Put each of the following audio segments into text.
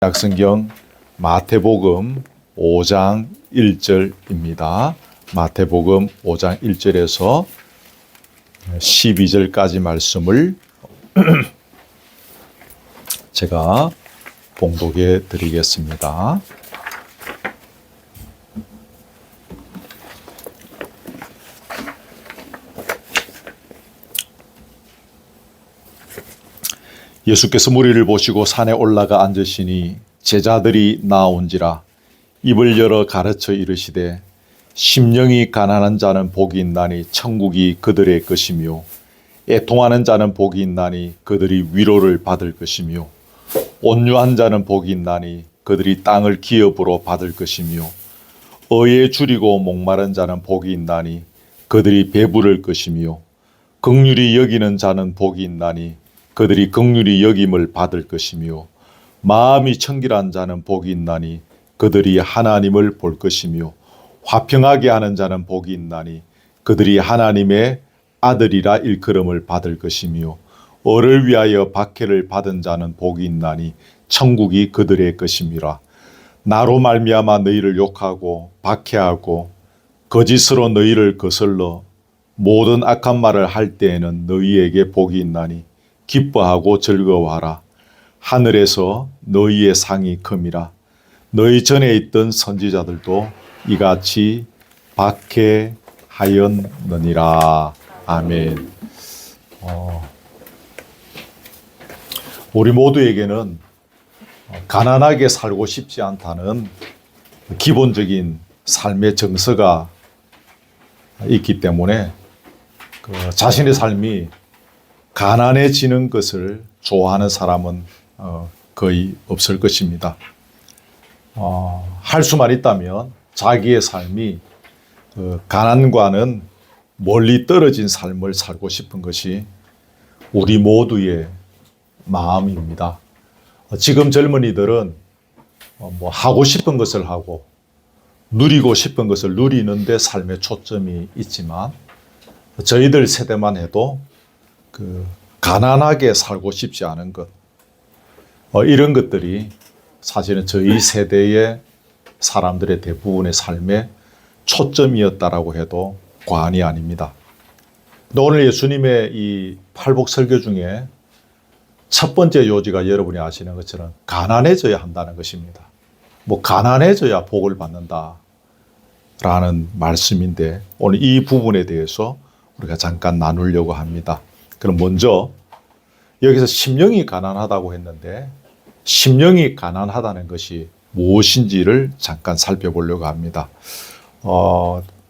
약성경 마태복음 5장 1절입니다. 마태복음 5장 1절에서 12절까지 말씀을 제가 봉독해 드리겠습니다. 예수께서 무리를 보시고 산에 올라가 앉으시니 제자들이 나온지라 입을 열어 가르쳐 이르시되 심령이 가난한 자는 복이 있나니 천국이 그들의 것이며 애통하는 자는 복이 있나니 그들이 위로를 받을 것이며 온유한 자는 복이 있나니 그들이 땅을 기업으로 받을 것이며 어에 줄이고 목마른 자는 복이 있나니 그들이 배부를 것이며 긍휼히 여기는 자는 복이 있나니 그들이 긍휼히 여김을 받을 것이며 마음이 청결한 자는 복이 있나니 그들이 하나님을 볼 것이며 화평하게 하는 자는 복이 있나니 그들이 하나님의 아들이라 일컬음을 받을 것이며 어를 위하여 박해를 받은 자는 복이 있나니 천국이 그들의 것임이라. 나로 말미암아 너희를 욕하고 박해하고 거짓으로 너희를 거슬러 모든 악한 말을 할 때에는 너희에게 복이 있나니 기뻐하고 즐거워하라. 하늘에서 너희의 상이 큼이라. 너희 전에 있던 선지자들도 이같이 박해하였느니라. 아멘. 우리 모두에게는 가난하게 살고 싶지 않다는 기본적인 삶의 정서가 있기 때문에 자신의 삶이 가난해지는 것을 좋아하는 사람은 거의 없을 것입니다. 할 수만 있다면 자기의 삶이 가난과는 멀리 떨어진 삶을 살고 싶은 것이 우리 모두의 마음입니다. 지금 젊은이들은 뭐 하고 싶은 것을 하고 누리고 싶은 것을 누리는데 삶의 초점이 있지만 저희들 세대만 해도 가난하게 살고 싶지 않은 것, 이런 것들이 사실은 저희 세대의 사람들의 대부분의 삶의 초점이었다라고 해도 과언이 아닙니다. 근데 오늘 예수님의 이 팔복 설교 중에 첫 번째 요지가 여러분이 아시는 것처럼 가난해져야 한다는 것입니다. 뭐 가난해져야 복을 받는다라는 말씀인데 오늘 이 부분에 대해서 우리가 잠깐 나누려고 합니다. 그럼 먼저 여기서 심령이 가난하다고 했는데 심령이 가난하다는 것이 무엇인지를 잠깐 살펴보려고 합니다.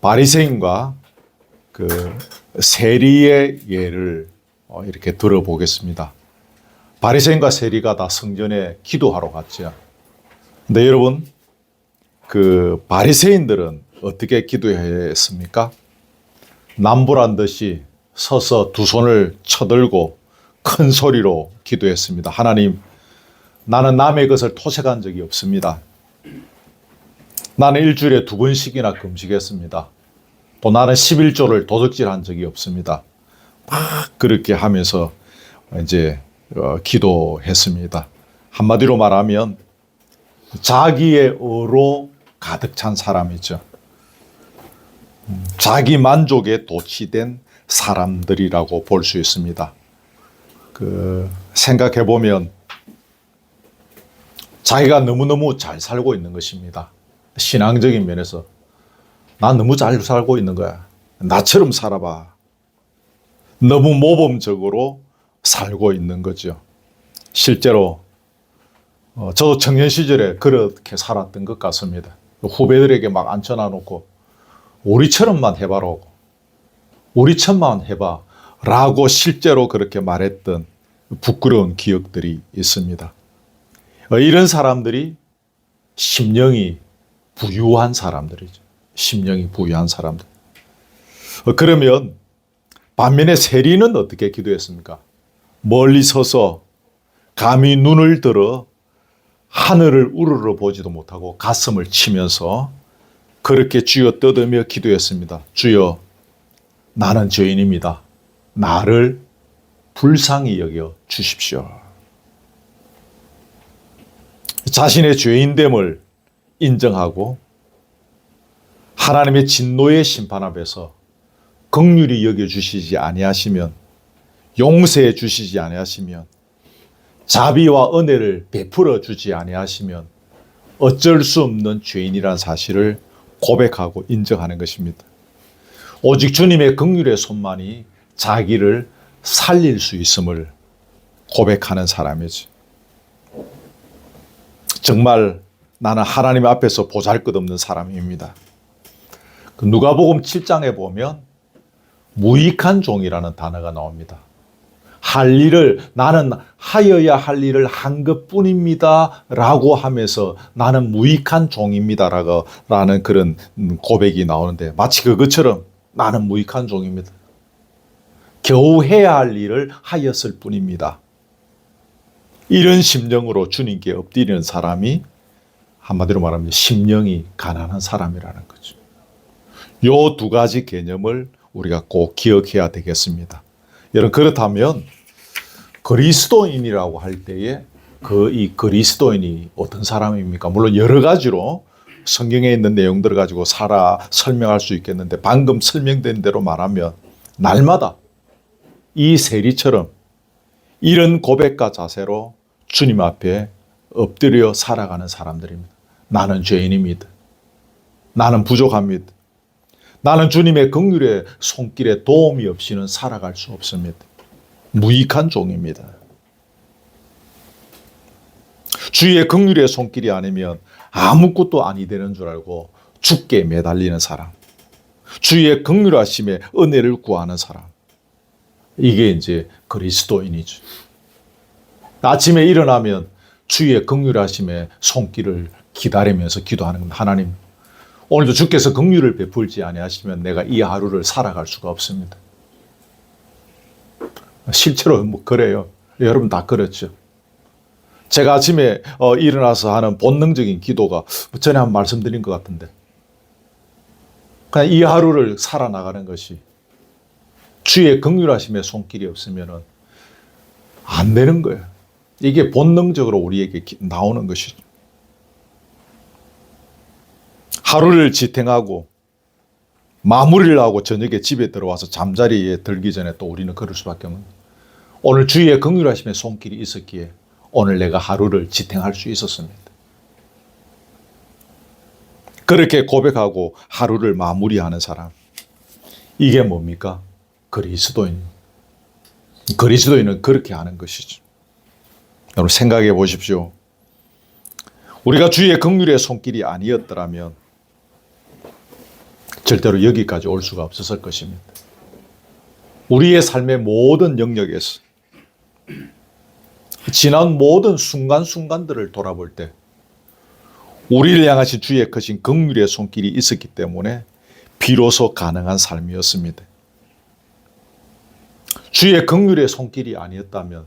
바리새인과 세리의 예를 이렇게 들어보겠습니다. 바리새인과 세리가 다 성전에 기도하러 갔죠. 근데 여러분, 바리새인들은 어떻게 기도했습니까? 남부란 듯이 서서 두 손을 쳐들고 큰 소리로 기도했습니다. 하나님, 나는 남의 것을 토색한 적이 없습니다. 나는 일주일에 2번씩이나 금식했습니다. 또 나는 11조를 도둑질한 적이 없습니다. 막 그렇게 하면서 이제 기도했습니다. 한마디로 말하면 자기의 의로 가득 찬 사람이죠. 자기 만족에 도취된 사람들이라고 볼 수 있습니다. 생각해 보면 자기가 너무너무 잘 살고 있는 것입니다. 신앙적인 면에서 난 너무 잘 살고 있는 거야. 나처럼 살아봐. 너무 모범적으로 살고 있는 거죠. 실제로 저도 청년 시절에 그렇게 살았던 것 같습니다. 후배들에게 막 앉혀놔 놓고 우리처럼만 해봐라고. 우리처럼만 해봐 라고 실제로 그렇게 말했던 부끄러운 기억들이 있습니다. 이런 사람들이 심령이 부유한 사람들이죠. 심령이 부유한 사람들. 그러면 반면에 세리는 어떻게 기도했습니까? 멀리 서서 감히 눈을 들어 하늘을 우러러 보지도 못하고 가슴을 치면서 그렇게 주여 떠들며 기도했습니다. 주여, 나는 죄인입니다. 나를 불쌍히 여겨 주십시오. 자신의 죄인됨을 인정하고 하나님의 진노의 심판 앞에서 긍휼히 여겨주시지 아니하시면, 용서해 주시지 아니하시면, 자비와 은혜를 베풀어 주지 아니하시면 어쩔 수 없는 죄인이라는 사실을 고백하고 인정하는 것입니다. 오직 주님의 긍휼의 손만이 자기를 살릴 수 있음을 고백하는 사람이지. 정말 나는 하나님 앞에서 보잘것없는 사람입니다. 누가복음 7장에 보면 무익한 종이라는 단어가 나옵니다. 할 일을, 나는 하여야 할 일을 한 것뿐입니다 라고 하면서 나는 무익한 종입니다 라는 그런 고백이 나오는데, 마치 그것처럼 나는 무익한 종입니다. 겨우 해야 할 일을 하였을 뿐입니다. 이런 심령으로 주님께 엎드리는 사람이 한마디로 말하면 심령이 가난한 사람이라는 거죠. 요 두 가지 개념을 우리가 꼭 기억해야 되겠습니다. 여러분, 그렇다면 그리스도인이라고 할 때에 이 그리스도인이 어떤 사람입니까? 물론 여러 가지로 성경에 있는 내용들을 가지고 설명할 수 있겠는데, 방금 설명된 대로 말하면 날마다 이 세리처럼 이런 고백과 자세로 주님 앞에 엎드려 살아가는 사람들입니다. 나는 죄인입니다. 나는 부족합니다. 나는 주님의 긍휼의 손길에 도움이 없이는 살아갈 수 없습니다. 무익한 종입니다. 주의 긍휼의 손길이 아니면 아무것도 아니 되는 줄 알고 죽게 매달리는 사람, 주의 긍휼하심에 은혜를 구하는 사람, 이게 이제 그리스도인이죠. 아침에 일어나면 주의 긍휼하심에 손길을 기다리면서 기도하는 겁니다. 하나님, 오늘도 주께서 긍휼을 베풀지 아니하시면 내가 이 하루를 살아갈 수가 없습니다. 실제로 그래요. 여러분 다 그렇죠. 제가 아침에 일어나서 하는 본능적인 기도가 전에 한번 말씀드린 것 같은데, 그냥 이 하루를 살아나가는 것이 주의 긍휼하심의 손길이 없으면 안 되는 거예요. 이게 본능적으로 우리에게 나오는 것이죠. 하루를 지탱하고 마무리를 하고 저녁에 집에 들어와서 잠자리에 들기 전에 또 우리는 그럴 수밖에 없는 거예요. 오늘 주의 긍휼하심의 손길이 있었기에 오늘 내가 하루를 지탱할 수 있었습니다. 그렇게 고백하고 하루를 마무리하는 사람, 이게 뭡니까? 그리스도인. 그리스도인은 그렇게 하는 것이죠. 여러분 생각해 보십시오. 우리가 주의 긍휼의 손길이 아니었더라면 절대로 여기까지 올 수가 없었을 것입니다. 우리의 삶의 모든 영역에서 지난 모든 순간순간들을 돌아볼 때 우리를 향하신 주의 크신 긍휼의 손길이 있었기 때문에 비로소 가능한 삶이었습니다. 주의 긍휼의 손길이 아니었다면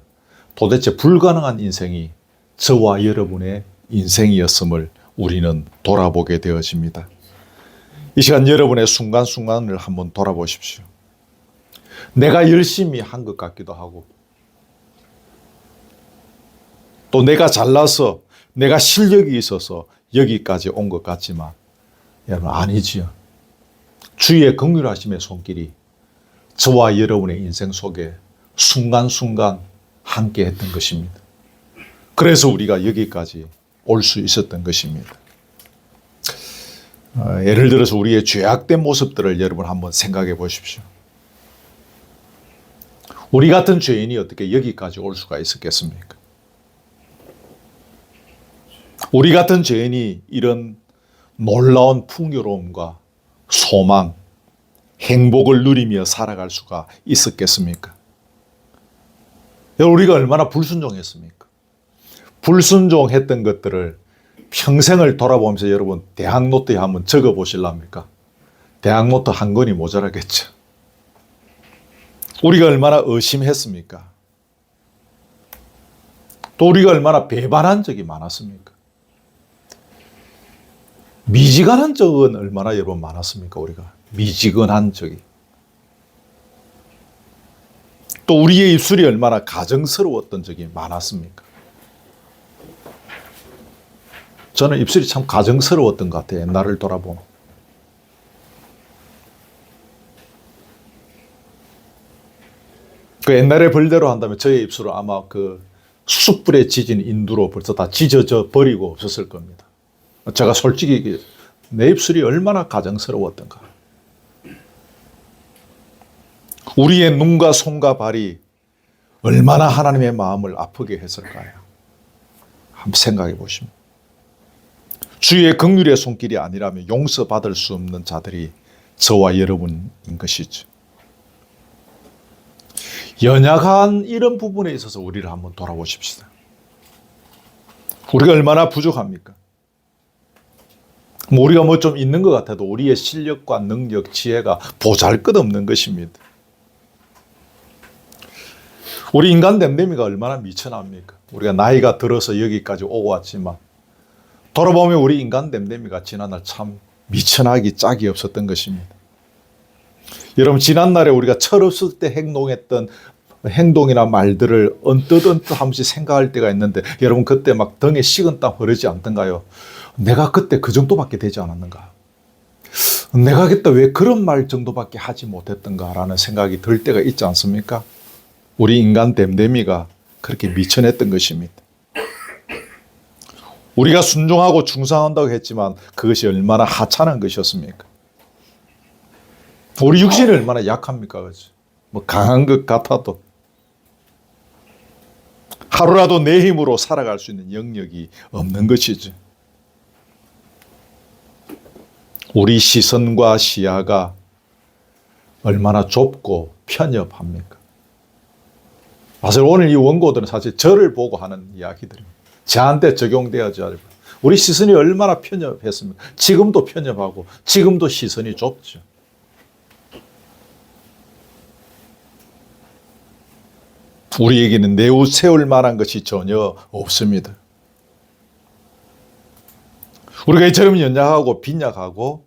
도대체 불가능한 인생이 저와 여러분의 인생이었음을 우리는 돌아보게 되어집니다. 이 시간 여러분의 순간순간을 한번 돌아보십시오. 내가 열심히 한 것 같기도 하고, 또 내가 잘나서 내가 실력이 있어서 여기까지 온 것 같지만 여러분 아니지요. 주의 긍휼하심의 손길이 저와 여러분의 인생 속에 순간순간 함께 했던 것입니다. 그래서 우리가 여기까지 올 수 있었던 것입니다. 예를 들어서 우리의 죄악된 모습들을 여러분 한번 생각해 보십시오. 우리 같은 죄인이 어떻게 여기까지 올 수가 있었겠습니까? 우리 같은 죄인이 이런 놀라운 풍요로움과 소망, 행복을 누리며 살아갈 수가 있었겠습니까? 우리가 얼마나 불순종했습니까? 불순종했던 것들을 평생을 돌아보면서 여러분 대학노트에 한번 적어 보실랍니까? 대학노트 한 권이 모자라겠죠. 우리가 얼마나 의심했습니까? 또 우리가 얼마나 배반한 적이 많았습니까? 미지근한 적은 얼마나 여러분 많았습니까? 우리가 미지근한 적이. 또 우리의 입술이 얼마나 가정스러웠던 적이 많았습니까? 저는 입술이 참 가정스러웠던 것 같아요. 옛날을 돌아보면. 그 옛날에 벌대로 한다면 저의 입술은 아마 그 숯불에 지진 인두로 벌써 다 찢어져 버리고 없었을 겁니다. 제가 솔직히 내 입술이 얼마나 가정스러웠던가. 우리의 눈과 손과 발이 얼마나 하나님의 마음을 아프게 했을까요? 한번 생각해 보십시오. 주의 긍휼의 손길이 아니라면 용서받을 수 없는 자들이 저와 여러분인 것이죠. 연약한 이런 부분에 있어서 우리를 한번 돌아보십시다. 우리가 얼마나 부족합니까? 우리가 뭐 좀 있는 것 같아도 우리의 실력과 능력, 지혜가 보잘것없는 것입니다. 우리 인간 됨됨이가 얼마나 미천합니까? 우리가 나이가 들어서 여기까지 오고 왔지만 돌아보면 우리 인간 됨됨이가 지난날 참 미천하기 짝이 없었던 것입니다. 여러분, 지난날에 우리가 철없을 때 행동했던 행동이나 말들을 언뜻 한 번씩 생각할 때가 있는데, 여러분 그때 막 등에 식은땀 흐르지 않던가요? 내가 그때 그 정도밖에 되지 않았는가? 내가 그때 왜 그런 말 정도밖에 하지 못했던가라는 생각이 들 때가 있지 않습니까? 우리 인간 됨됨이가 그렇게 미천했던 것입니다. 우리가 순종하고 충성한다고 했지만 그것이 얼마나 하찮은 것이었습니까? 우리 육신이 얼마나 약합니까? 그렇죠? 뭐 강한 것 같아도 하루라도 내 힘으로 살아갈 수 있는 영역이 없는 것이죠. 우리 시선과 시야가 얼마나 좁고 편협합니까? 사실 오늘 이 원고들은 사실 저를 보고 하는 이야기들입니다. 저한테 적용되어져야 됩니다. 우리 시선이 얼마나 편협했습니까? 지금도 편협하고 지금도 시선이 좁죠. 우리에게는 내세울 만한 것이 전혀 없습니다. 우리가 이처럼 연약하고 빈약하고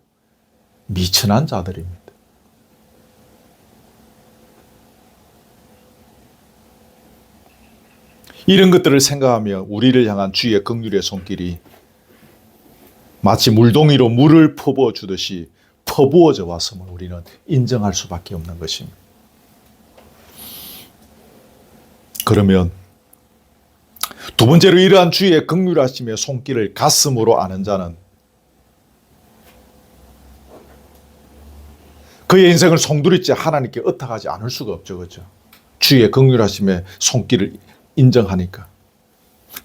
미천한 자들입니다. 이런 것들을 생각하며 우리를 향한 주의 긍휼의 손길이 마치 물동이로 물을 퍼부어 주듯이 퍼부어져 왔음을 우리는 인정할 수밖에 없는 것입니다. 그러면 두 번째로, 이러한 주의 긍휼하심의 손길을 가슴으로 아는 자는 그의 인생을 송두리째 하나님께 의탁하지 않을 수가 없죠. 그렇죠? 주의 긍휼하심의 손길을 인정하니까.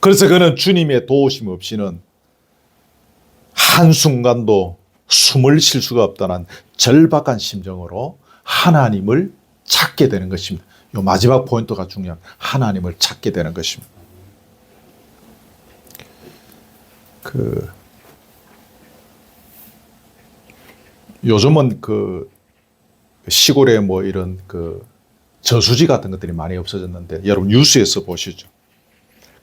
그래서 그는 주님의 도우심 없이는 한순간도 숨을 쉴 수가 없다는 절박한 심정으로 하나님을 찾게 되는 것입니다. 이 마지막 포인트가 중요한, 하나님을 찾게 되는 것입니다. 요즘은 시골에 뭐 이런 저수지 같은 것들이 많이 없어졌는데, 여러분 뉴스에서 보시죠.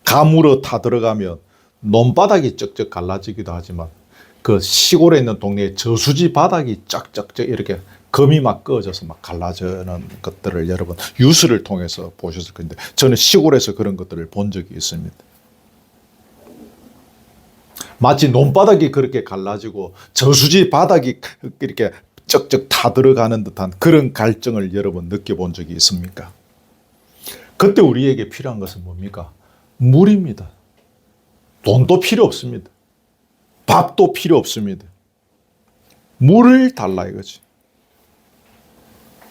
가물어 타 들어가면 논바닥이 쩍쩍 갈라지기도 하지만 그 시골에 있는 동네에 저수지 바닥이 쩍쩍쩍 이렇게 금이 막 꺼져서 막 갈라지는 것들을 여러분 뉴스를 통해서 보셨을 건데, 저는 시골에서 그런 것들을 본 적이 있습니다. 마치 논바닥이 그렇게 갈라지고 저수지 바닥이 이렇게 쩍쩍 타 들어가는 듯한 그런 갈증을 여러분 느껴본 적이 있습니까? 그때 우리에게 필요한 것은 뭡니까? 물입니다. 돈도 필요 없습니다. 밥도 필요 없습니다. 물을 달라 이거지.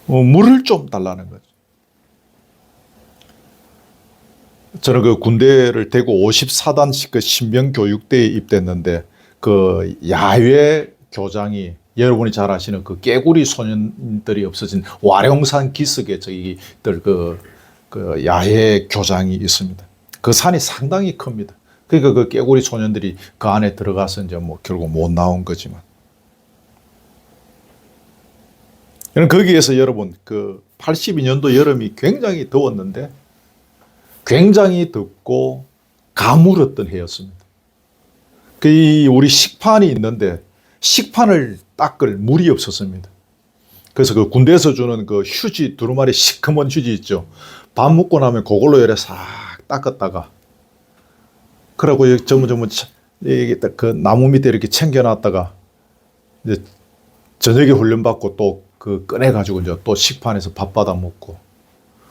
물을 좀 달라는 거죠. 저는 그 군대를 대구 54단식 그 신병교육대에 입대했는데, 그 야외 교장이 여러분이 잘 아시는 그 깨구리 소년들이 없어진 와룡산 기슭에 저희들 그 야외 교장이 있습니다. 그 산이 상당히 큽니다. 그러니까 그 깨구리 소년들이 그 안에 들어가서 이제 뭐 결국 못 나온 거지만. 거기에서 여러분 82년도 여름이 굉장히 더웠는데, 굉장히 덥고 가물었던 해였습니다. 우리 식판이 있는데 식판을 닦을 물이 없었습니다. 그래서 그 군대에서 주는 그 휴지, 두루마리 시커먼 휴지 있죠. 밥 먹고 나면 그걸로 이렇게 싹 닦았다가, 그러고 전부 이게 딱 그 나무 밑에 이렇게 챙겨놨다가 이제 저녁에 훈련받고 또 그 꺼내가지고 이제 또 식판에서 밥 받아 먹고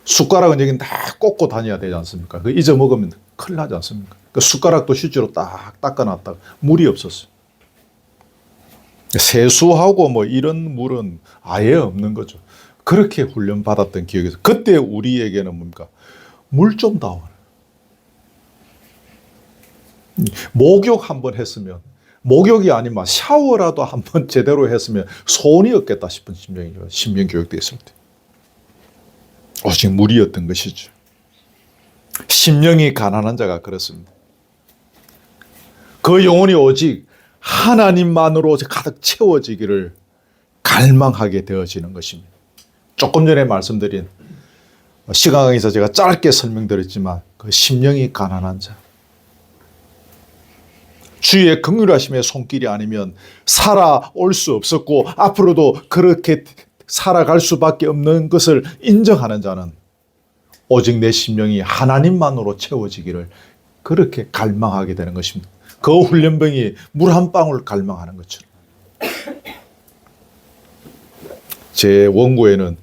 숟가락은 여기 다 꽂고 다녀야 되지 않습니까? 그 잊어먹으면 큰일 나지 않습니까? 그 숟가락도 휴지로 딱 닦아놨다가 물이 없었어요. 세수하고 뭐 이런 물은 아예 없는 거죠. 그렇게 훈련받았던 기억이 있어요. 그때 우리에게는 뭡니까? 물 좀 다오. 목욕 한번 했으면, 목욕이 아니면 샤워라도 한번 제대로 했으면 소원이 없겠다 싶은 심정이죠. 신명 교육돼 있을 때. 오직 물이었던 것이죠. 심령이 가난한 자가 그렇습니다. 그 영혼이 오직 하나님만으로 가득 채워지기를 갈망하게 되어지는 것입니다. 조금 전에 말씀드린 시강에서 제가 짧게 설명드렸지만 그 심령이 가난한 자, 주의 긍휼하심의 손길이 아니면 살아올 수 없었고 앞으로도 그렇게 살아갈 수밖에 없는 것을 인정하는 자는 오직 내 심령이 하나님만으로 채워지기를 그렇게 갈망하게 되는 것입니다. 그 훈련병이 물 한 방울 갈망하는 것처럼. 제 원고에는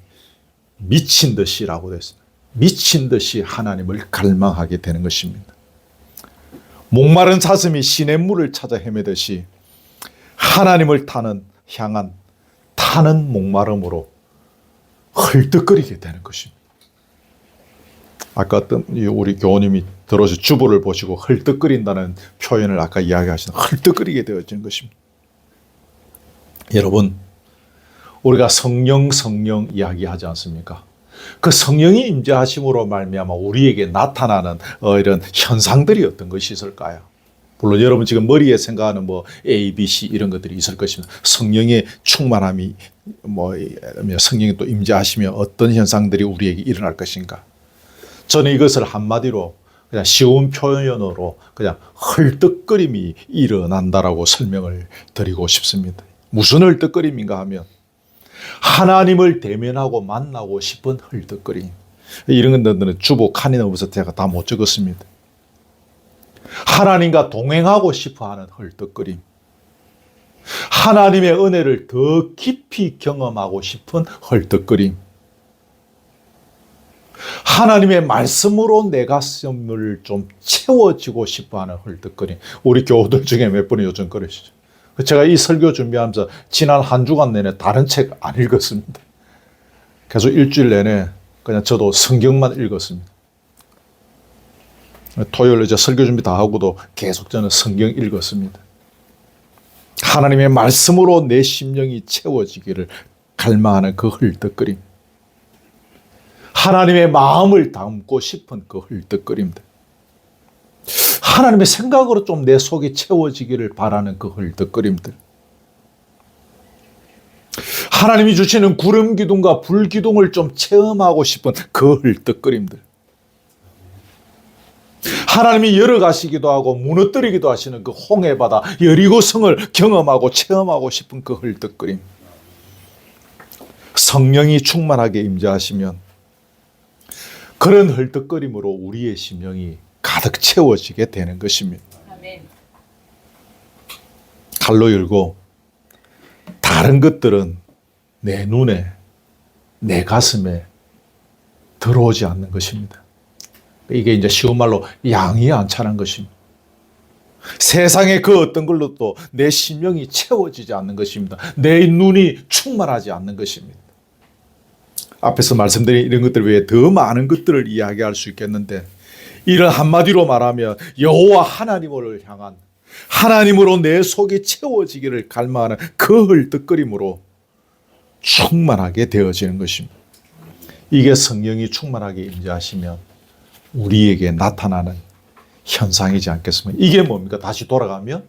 미친 듯이라고 되어 있습니다. 미친 듯이 하나님을 갈망하게 되는 것입니다. 목마른 사슴이 시냇물을 찾아 헤매듯이 하나님을 향한 타는 목마름으로 헐떡거리게 되는 것입니다. 아까 어떤 우리 교우님이 들어서 주보를 보시고 헐떡거린다는 표현을 아까 이야기하신 헐떡거리게 되어지는 것입니다. 여러분, 우리가 성령 이야기하지 않습니까? 그 성령이 임재하심으로 말미암아 우리에게 나타나는 이런 현상들이 어떤 것이 있을까요? 물론 여러분 지금 머리에 생각하는 뭐 A, B, C 이런 것들이 있을 것입니다. 성령의 충만함이 성령이 또 임재하시며 어떤 현상들이 우리에게 일어날 것인가? 저는 이것을 한마디로 그냥 쉬운 표현으로 그냥 헐떡거림이 일어난다라고 설명을 드리고 싶습니다. 무슨 헐떡거림인가 하면 하나님을 대면하고 만나고 싶은 헐떡거림. 이런 것들은 주보 칸이 넘어서 제가 다 못 적었습니다. 하나님과 동행하고 싶어하는 헐떡거림. 하나님의 은혜를 더 깊이 경험하고 싶은 헐떡거림. 하나님의 말씀으로 내 가슴을 좀 채워지고 싶어하는 헐떡거림. 우리 교우들 중에 몇 분이 요즘 그러시죠. 제가 이 설교 준비하면서 지난 한 주간 내내 다른 책 안 읽었습니다. 계속 일주일 내내 그냥 저도 성경만 읽었습니다. 토요일 이제 설교 준비 다 하고도 계속 저는 성경 읽었습니다. 하나님의 말씀으로 내 심령이 채워지기를 갈망하는 그 헐떡거림. 하나님의 마음을 담고 싶은 그 헐떡거림들. 하나님의 생각으로 좀 내 속이 채워지기를 바라는 그 헐떡거림들. 하나님이 주시는 구름 기둥과 불 기둥을 좀 체험하고 싶은 그 헐떡거림들. 하나님이 열어가시기도 하고 무너뜨리기도 하시는 그 홍해바다 여리고성을 경험하고 체험하고 싶은 그 헐떡거림. 성령이 충만하게 임재하시면 그런 헐떡거림으로 우리의 심령이 가득 채워지게 되는 것입니다. 아멘. 칼로 열고 다른 것들은 내 눈에, 내 가슴에 들어오지 않는 것입니다. 이게 이제 쉬운 말로 양이 안 차는 것입니다. 세상의 그 어떤 걸로도 내 심령이 채워지지 않는 것입니다. 내 눈이 충만하지 않는 것입니다. 앞에서 말씀드린 이런 것들 외에 더 많은 것들을 이야기할 수 있겠는데 이런 한마디로 말하면 여호와 하나님을 향한 하나님으로 내 속이 채워지기를 갈망하는 그 헐떡거림으로 충만하게 되어지는 것입니다. 이게 성령이 충만하게 임재하시면 우리에게 나타나는 현상이지 않겠습니까? 이게 뭡니까? 다시 돌아가면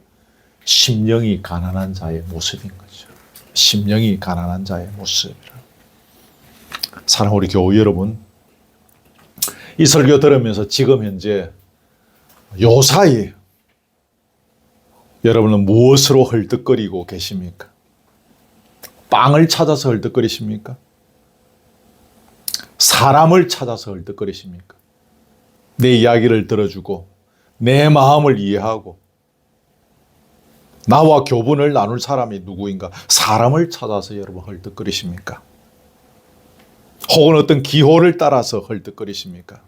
심령이 가난한 자의 모습인 거죠. 심령이 가난한 자의 모습이라. 사랑하는 우리 교우 여러분, 이 설교 들으면서 지금 현재 요 사이 여러분은 무엇으로 헐떡거리고 계십니까? 빵을 찾아서 헐떡거리십니까? 사람을 찾아서 헐떡거리십니까? 내 이야기를 들어주고 내 마음을 이해하고 나와 교분을 나눌 사람이 누구인가? 사람을 찾아서 여러분 헐떡거리십니까? 혹은 어떤 기호를 따라서 헐떡거리십니까?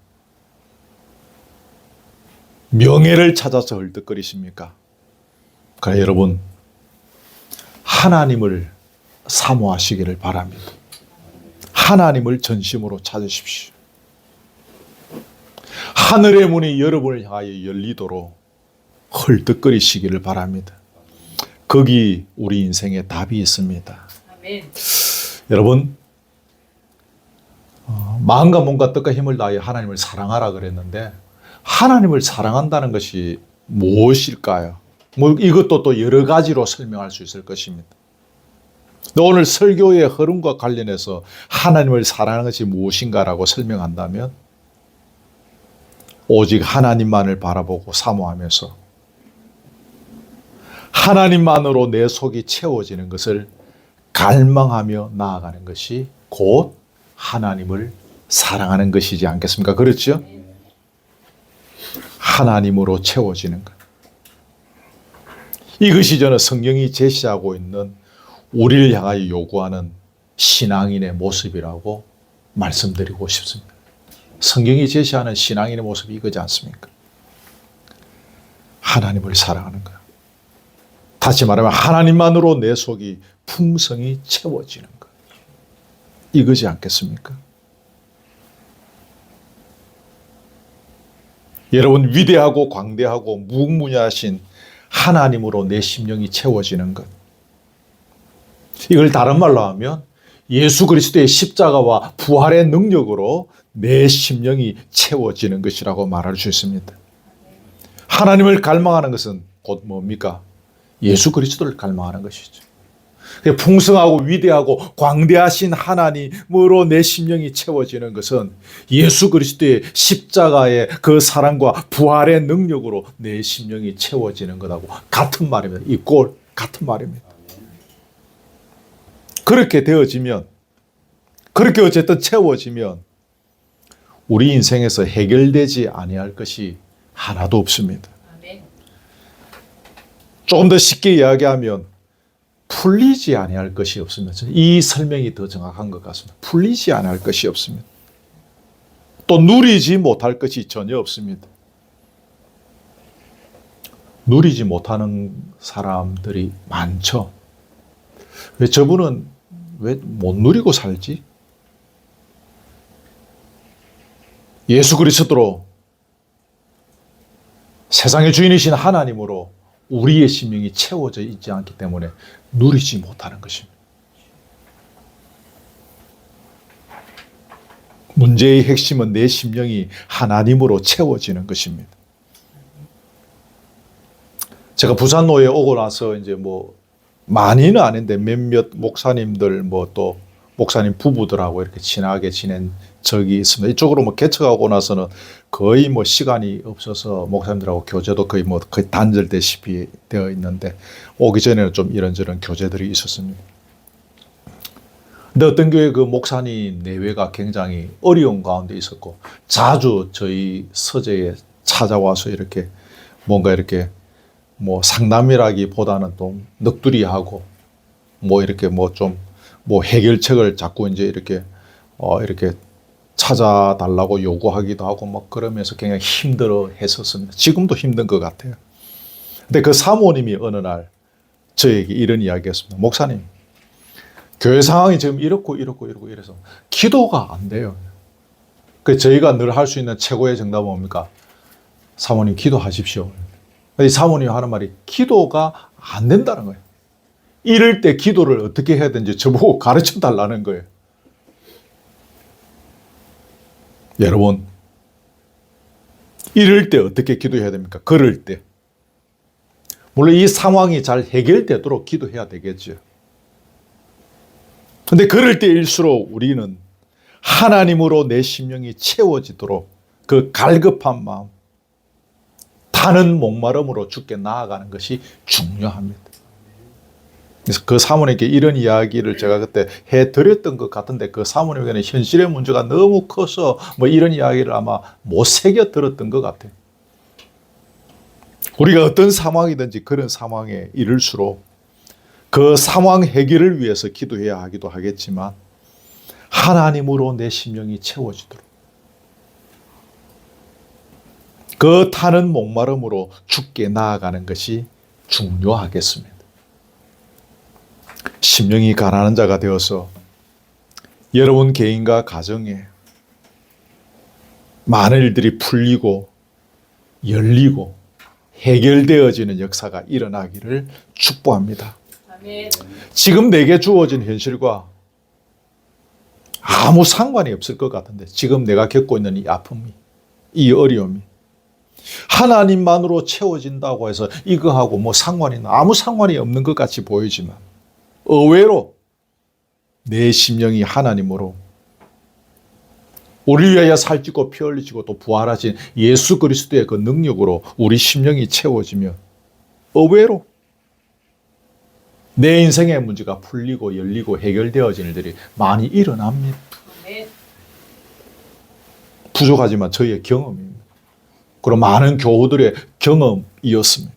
명예를 찾아서 헐떡거리십니까? 그래 여러분, 하나님을 사모하시기를 바랍니다. 하나님을 전심으로 찾으십시오. 하늘의 문이 여러분을 향하여 열리도록 헐떡거리시기를 바랍니다. 거기 우리 인생에 답이 있습니다. 아멘. 여러분, 마음과 몸과 뜻과 힘을 다하여 하나님을 사랑하라 그랬는데 하나님을 사랑한다는 것이 무엇일까요? 이것도 또 여러 가지로 설명할 수 있을 것입니다. 오늘 설교의 흐름과 관련해서 하나님을 사랑하는 것이 무엇인가라고 설명한다면 오직 하나님만을 바라보고 사모하면서 하나님만으로 내 속이 채워지는 것을 갈망하며 나아가는 것이 곧 하나님을 사랑하는 것이지 않겠습니까? 그렇죠? 하나님으로 채워지는 것. 이것이 저는 성경이 제시하고 있는 우리를 향하여 요구하는 신앙인의 모습이라고 말씀드리고 싶습니다. 성경이 제시하는 신앙인의 모습이 이거지 않습니까? 하나님을 사랑하는 것. 다시 말하면 하나님만으로 내 속이 풍성히 채워지는 것. 이거지 않겠습니까? 여러분, 위대하고 광대하고 무궁무진하신 하나님으로 내 심령이 채워지는 것. 이걸 다른 말로 하면 예수 그리스도의 십자가와 부활의 능력으로 내 심령이 채워지는 것이라고 말할 수 있습니다. 하나님을 갈망하는 것은 곧 뭡니까? 예수 그리스도를 갈망하는 것이죠. 풍성하고 위대하고 광대하신 하나님으로 내 심령이 채워지는 것은 예수 그리스도의 십자가의 그 사랑과 부활의 능력으로 내 심령이 채워지는 것하고 같은 말입니다. 이 꼴 같은 말입니다. 그렇게 되어지면, 그렇게 어쨌든 채워지면 우리 인생에서 해결되지 아니할 것이 하나도 없습니다. 조금 더 쉽게 이야기하면 풀리지 아니할 것이 없습니다. 이 설명이 더 정확한 것 같습니다. 풀리지 아니할 것이 없습니다. 또 누리지 못할 것이 전혀 없습니다. 누리지 못하는 사람들이 많죠. 왜 저분은 왜 못 누리고 살지? 예수 그리스도로 세상의 주인이신 하나님으로 우리의 심령이 채워져 있지 않기 때문에 누리지 못하는 것입니다. 문제의 핵심은 내 심령이 하나님으로 채워지는 것입니다. 제가 부산로에 오고 나서 이제 많이는 아닌데 몇몇 목사님들 또 목사님 부부들하고 이렇게 친하게 지낸 적이 있습니다. 이쪽으로 개척하고 나서는 거의 시간이 없어서 목사님들하고 교제도 거의 단절되시피 되어 있는데 오기 전에는 좀 이런저런 교제들이 있었습니다. 근데 어떤 교회 그 목사님 내외가 굉장히 어려운 가운데 있었고 자주 저희 서재에 찾아와서 이렇게 뭔가 이렇게 상담이라기보다는 또 넋두리하고 이렇게 좀 해결책을 자꾸 이제 이렇게 찾아달라고 요구하기도 하고 그러면서 굉장히 힘들어 했었습니다. 지금도 힘든 것 같아요. 근데 그 사모님이 어느 날 저에게 이런 이야기 했습니다. 목사님, 교회 상황이 지금 이렇고 이래서 기도가 안 돼요. 그 저희가 늘 할 수 있는 최고의 정답은 뭡니까? 사모님 기도하십시오. 이 사모님이 하는 말이 기도가 안 된다는 거예요. 이럴 때 기도를 어떻게 해야 되는지 저보고 가르쳐 달라는 거예요. 여러분, 이럴 때 어떻게 기도해야 됩니까? 그럴 때. 물론 이 상황이 잘 해결되도록 기도해야 되겠죠. 근데 그럴 때일수록 우리는 하나님으로 내 심령이 채워지도록 그 갈급한 마음, 타는 목마름으로 주께 나아가는 것이 중요합니다. 그래서 그 사모님께 이런 이야기를 제가 그때 해드렸던 것 같은데 그 사모님에게는 현실의 문제가 너무 커서 이런 이야기를 아마 못 새겨 들었던 것 같아요. 우리가 어떤 상황이든지 그런 상황에 이를수록 그 상황 해결을 위해서 기도해야 하기도 하겠지만 하나님으로 내 심령이 채워지도록 그 타는 목마름으로 주께 나아가는 것이 중요하겠습니다. 심령이 가난한 자가 되어서 여러분 개인과 가정에 많은 일들이 풀리고 열리고 해결되어지는 역사가 일어나기를 축복합니다. 아멘. 지금 내게 주어진 현실과 아무 상관이 없을 것 같은데 지금 내가 겪고 있는 이 아픔이, 이 어려움이 하나님만으로 채워진다고 해서 이거하고 뭐 상관이 아무 상관이 없는 것 같이 보이지만 의외로 내 심령이 하나님으로 우리 위하여 살찌고 피 흘리시고 또 부활하신 예수 그리스도의 그 능력으로 우리 심령이 채워지면 의외로 내 인생의 문제가 풀리고 열리고 해결되어지는 일들이 많이 일어납니다. 부족하지만 저희의 경험입니다. 그리고 많은 교우들의 경험이었습니다.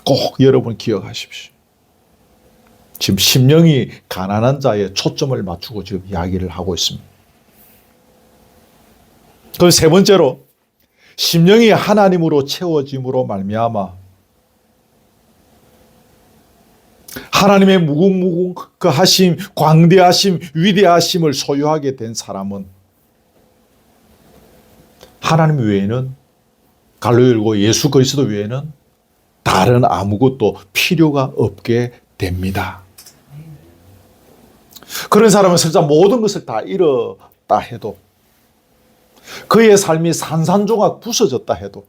꼭 여러분 기억하십시오. 지금 심령이 가난한 자에 초점을 맞추고 지금 이야기를 하고 있습니다. 그럼 세 번째로 심령이 하나님으로 채워짐으로 말미암아 하나님의 무궁무궁하심, 광대하심, 위대하심을 소유하게 된 사람은 하나님 외에는 갈로 열고 예수 그리스도 외에는 다른 아무것도 필요가 없게 됩니다. 그런 사람은 설사 모든 것을 다 잃었다 해도 그의 삶이 산산조각 부서졌다 해도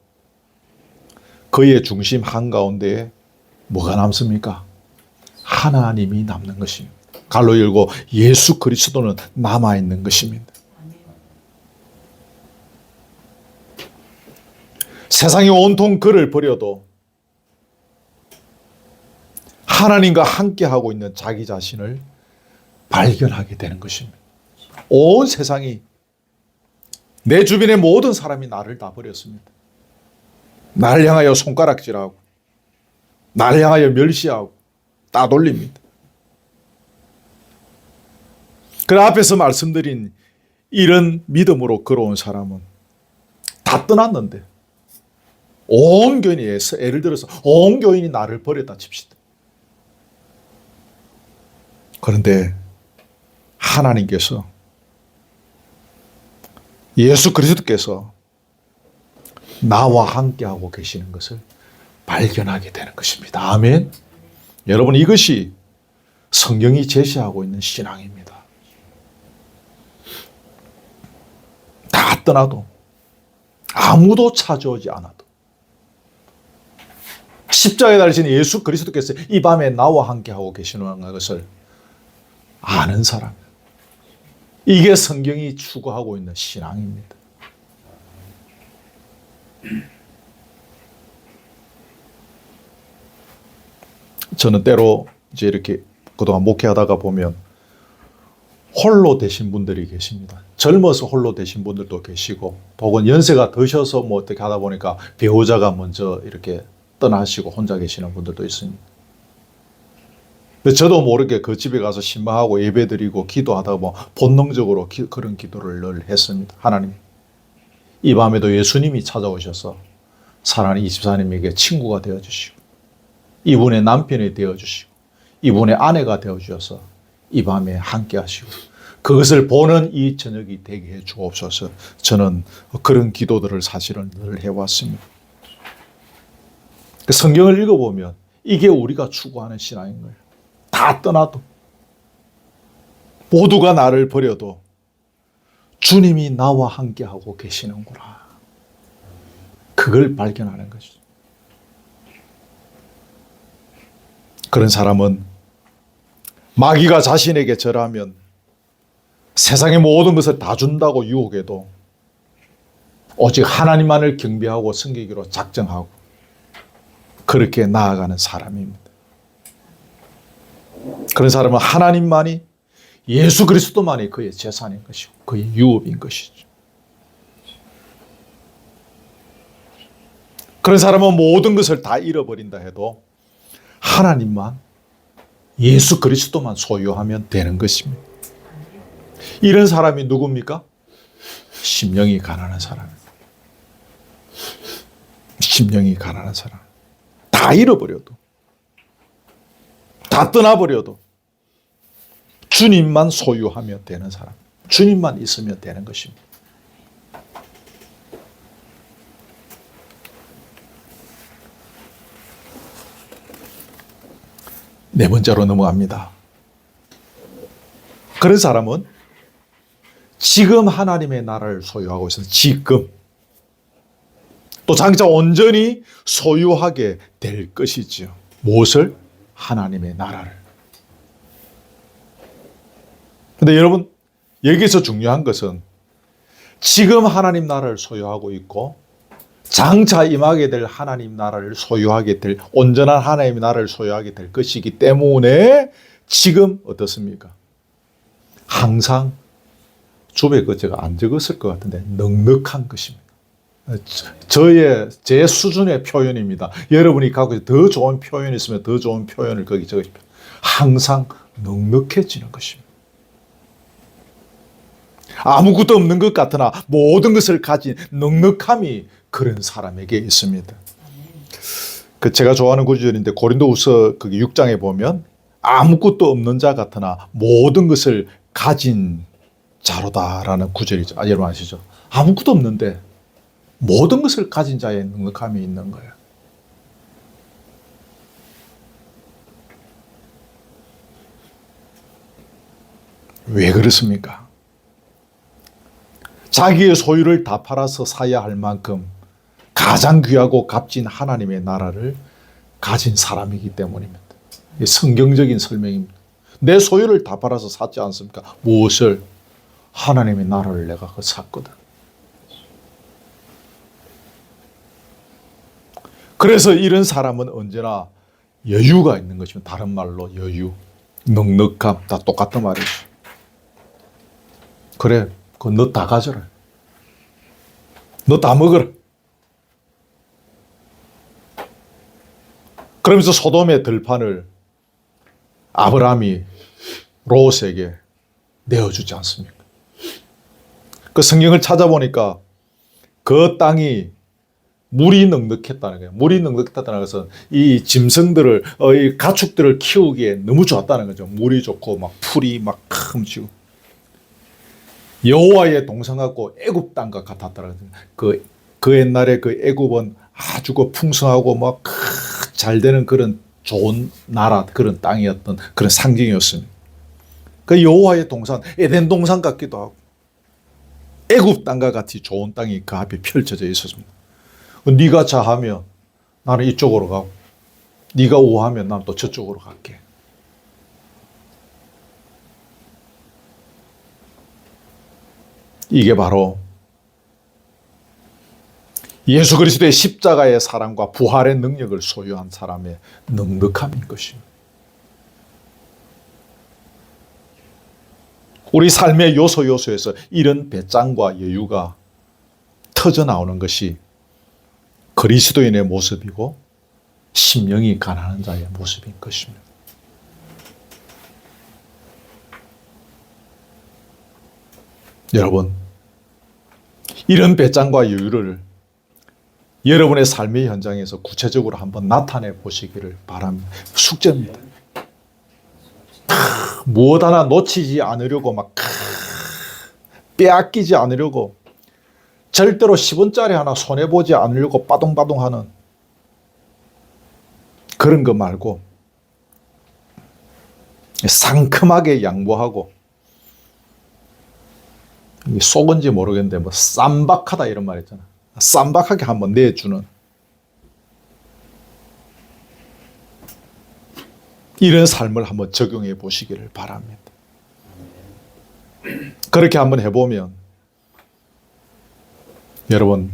그의 중심 한가운데에 뭐가 남습니까? 하나님이 남는 것입니다. 갈로 열고 예수 그리스도는 남아있는 것입니다. 세상이 온통 그를 버려도 하나님과 함께하고 있는 자기 자신을 발견하게 되는 것입니다. 온 세상이 내 주변의 모든 사람이 나를 다 버렸습니다. 나를 향하여 손가락질하고 나를 향하여 멸시하고 따돌립니다. 그 앞에서 말씀드린 이런 믿음으로 걸어온 사람은 다 떠났는데 온 교인이 예를 들어서 온 교인이 나를 버렸다 칩시다. 그런데 하나님께서 예수 그리스도께서 나와 함께하고 계시는 것을 발견하게 되는 것입니다. 아멘. 여러분 이것이 성경이 제시하고 있는 신앙입니다. 다 떠나도 아무도 찾아오지 않아도 십자가에 달리신 예수 그리스도께서 이 밤에 나와 함께하고 계시는 것을 아는 사람, 이게 성경이 추구하고 있는 신앙입니다. 저는 때로 이제 이렇게 그동안 목회하다가 보면 홀로 되신 분들이 계십니다. 젊어서 홀로 되신 분들도 계시고, 혹은 연세가 드셔서 뭐 어떻게 하다 보니까 배우자가 먼저 이렇게 떠나시고 혼자 계시는 분들도 있습니다. 저도 모르게 그 집에 가서 신방하고 예배드리고 기도하다가 뭐 본능적으로 그런 기도를 늘 했습니다. 하나님, 이 밤에도 예수님이 찾아오셔서 사랑하는 이집사님에게 친구가 되어주시고 이분의 남편이 되어주시고 이분의 아내가 되어주셔서 이 밤에 함께 하시고 그것을 보는 이 저녁이 되게 해 주옵소서. 저는 그런 기도들을 사실은 늘 해왔습니다. 성경을 읽어보면 이게 우리가 추구하는 신앙인 거예요. 다 떠나도 모두가 나를 버려도 주님이 나와 함께하고 계시는구나. 그걸 발견하는 것이죠. 그런 사람은 마귀가 자신에게 절하면 세상의 모든 것을 다 준다고 유혹해도 오직 하나님만을 경배하고 섬기기로 작정하고 그렇게 나아가는 사람입니다. 그런 사람은 하나님만이, 예수 그리스도만이 그의 재산인 것이고 그의 유업인 것이죠. 그런 사람은 모든 것을 다 잃어버린다 해도 하나님만, 예수 그리스도만 소유하면 되는 것입니다. 이런 사람이 누굽니까? 심령이 가난한 사람. 심령이 가난한 사람. 다 잃어버려도, 다 떠나버려도 주님만 소유하면 되는 사람. 주님만 있으면 되는 것입니다. 네 번째로 넘어갑니다. 그런 사람은 지금 하나님의 나라를 소유하고 있어서 지금 또 장차 온전히 소유하게 될 것이지요. 무엇을? 하나님의 나라를. 근데 여러분, 여기서 중요한 것은 지금 하나님 나라를 소유하고 있고 장차 임하게 될 하나님 나라를 소유하게 될, 온전한 하나님의 나라를 소유하게 될 것이기 때문에 지금 어떻습니까? 항상 주변에 제가 안 적었을 것 같은데 넉넉한 것입니다. 제 수준의 표현입니다. 여러분이 갖고 더 좋은 표현이 있으면 더 좋은 표현을 거기 적으십시오. 항상 넉넉해지는 것입니다. 아무것도 없는 것 같으나 모든 것을 가진 넉넉함이 그런 사람에게 있습니다. 제가 좋아하는 구절인데 고린도후서 6장에 보면 아무것도 없는 자 같으나 모든 것을 가진 자로다라는 구절이죠. 여러분 아시죠? 아무것도 없는데 모든 것을 가진 자의 넉넉함이 있는 거예요. 왜 그렇습니까? 자기의 소유를 다 팔아서 사야 할 만큼 가장 귀하고 값진 하나님의 나라를 가진 사람이기 때문입니다. 성경적인 설명입니다. 내 소유를 다 팔아서 샀지 않습니까? 무엇을? 하나님의 나라를 내가 샀거든. 그래서 이런 사람은 언제나 여유가 있는 것입니다. 다른 말로 여유, 넉넉함, 다 똑같은 말이죠. 그래, 너 다 가져라. 너 다 먹어라. 그러면서 소돔의 들판을 아브라함이 롯에게 내어주지 않습니까? 그 성경을 찾아보니까 그 땅이 물이 넉넉했다는 거예요. 물이 넉넉했다는 것은 이 짐승들을, 이 가축들을 키우기에 너무 좋았다는 거죠. 물이 좋고 막 풀이 막 큼지고 여호와의 동산 같고 애굽 땅과 같았다는 거죠. 그 옛날에 그 애굽은 아주 풍성하고 막 잘 되는 그런 좋은 나라, 그런 땅이었던 그런 상징이었습니다. 그 여호와의 동산, 에덴 동산 같기도 하고 애굽 땅과 같이 좋은 땅이 그 앞에 펼쳐져 있었습니다. 네가 자하면 나는 이쪽으로 가고 네가 우하면 나는 또 저쪽으로 갈게. 이게 바로 예수 그리스도의 십자가의 사랑과 부활의 능력을 소유한 사람의 넉넉함인 것입니다. 우리 삶의 요소에서 이런 배짱과 여유가 터져 나오는 것이 그리스도인의 모습이고 심령이 가난한 자의 모습인 것입니다. 여러분, 이런 배짱과 여유를 여러분의 삶의 현장에서 구체적으로 한번 나타내 보시기를 바랍니다. 숙제입니다. 무엇 하나 놓치지 않으려고 막 빼앗기지 않으려고 절대로 10원짜리 하나 손해보지 않으려고 빠동빠동하는 그런 거 말고 상큼하게 양보하고 속은지 모르겠는데 뭐 쌈박하다 이런 말 있잖아. 쌈박하게 한번 내주는 이런 삶을 한번 적용해 보시기를 바랍니다. 그렇게 한번 해보면 여러분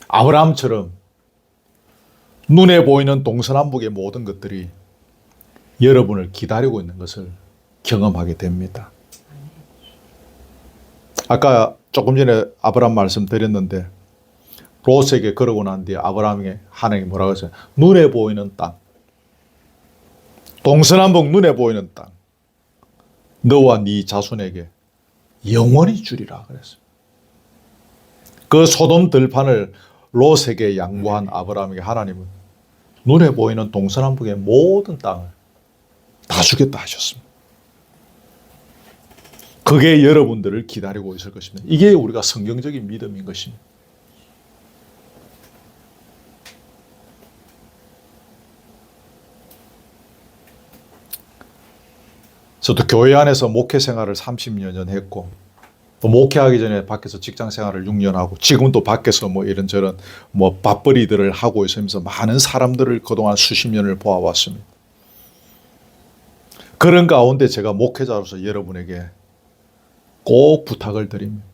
아브라함처럼 눈에 보이는 동서남북의 모든 것들이 여러분을 기다리고 있는 것을 경험하게 됩니다. 아까 조금 전에 아브라함 말씀드렸는데 롯에게 그러고 난 뒤에 아브라함에게 하나님이 뭐라고 했어요? 눈에 보이는 땅, 동서남북 눈에 보이는 땅, 너와 네 자손에게 영원히 주리라 그랬어요. 그 소돔 들판을 롯에게 양보한 아브라함에게 하나님은 눈에 보이는 동서남북의 모든 땅을 다 주겠다 하셨습니다. 그게 여러분들을 기다리고 있을 것입니다. 이게 우리가 성경적인 믿음인 것입니다. 저도 교회 안에서 목회 생활을 30여 년 했고, 또 목회하기 전에 밖에서 직장 생활을 6년 하고, 지금 또 밖에서 뭐 이런저런 뭐 밥벌이들을 하고 있으면서 많은 사람들을 그동안 수십 년을 보아왔습니다. 그런 가운데 제가 목회자로서 여러분에게 꼭 부탁을 드립니다.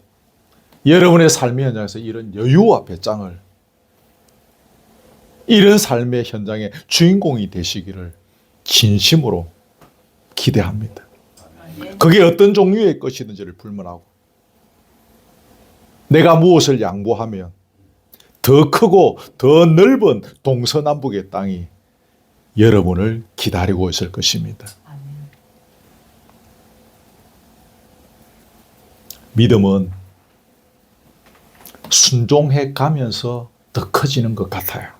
여러분의 삶의 현장에서 이런 여유와 배짱을, 이런 삶의 현장의 주인공이 되시기를 진심으로 기대합니다. 그게 어떤 종류의 것이든지를 불문하고, 내가 무엇을 양보하면 더 크고 더 넓은 동서남북의 땅이 여러분을 기다리고 있을 것입니다. 믿음은 순종해 가면서 더 커지는 것 같아요.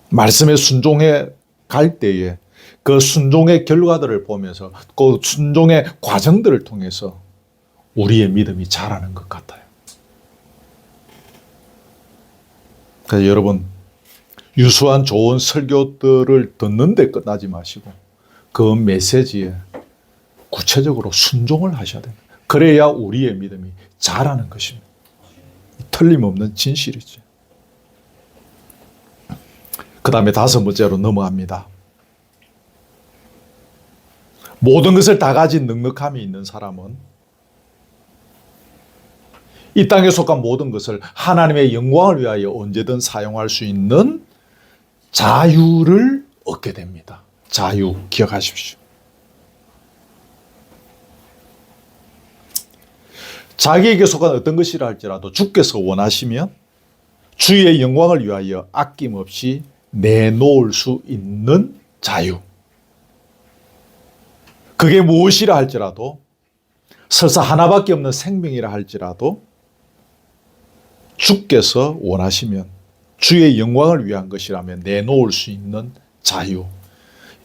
말씀에 순종해 갈 때에 그 순종의 결과들을 보면서 그 순종의 과정들을 통해서 우리의 믿음이 자라는 것 같아요. 그래서 여러분, 유수한 좋은 설교들을 듣는데 끝나지 마시고 그 메시지에 구체적으로 순종을 하셔야 됩니다. 그래야 우리의 믿음이 자라는 것입니다. 틀림없는 진실이죠. 그 다음에 5번째로 넘어갑니다. 모든 것을 다 가진 넉넉함이 있는 사람은 이 땅에 속한 모든 것을 하나님의 영광을 위하여 언제든 사용할 수 있는 자유를 얻게 됩니다. 자유, 기억하십시오. 자기에게 속한 어떤 것이라 할지라도 주께서 원하시면 주의 영광을 위하여 아낌없이 내놓을 수 있는 자유. 그게 무엇이라 할지라도, 설사 하나밖에 없는 생명이라 할지라도 주께서 원하시면 주의 영광을 위한 것이라면 내놓을 수 있는 자유.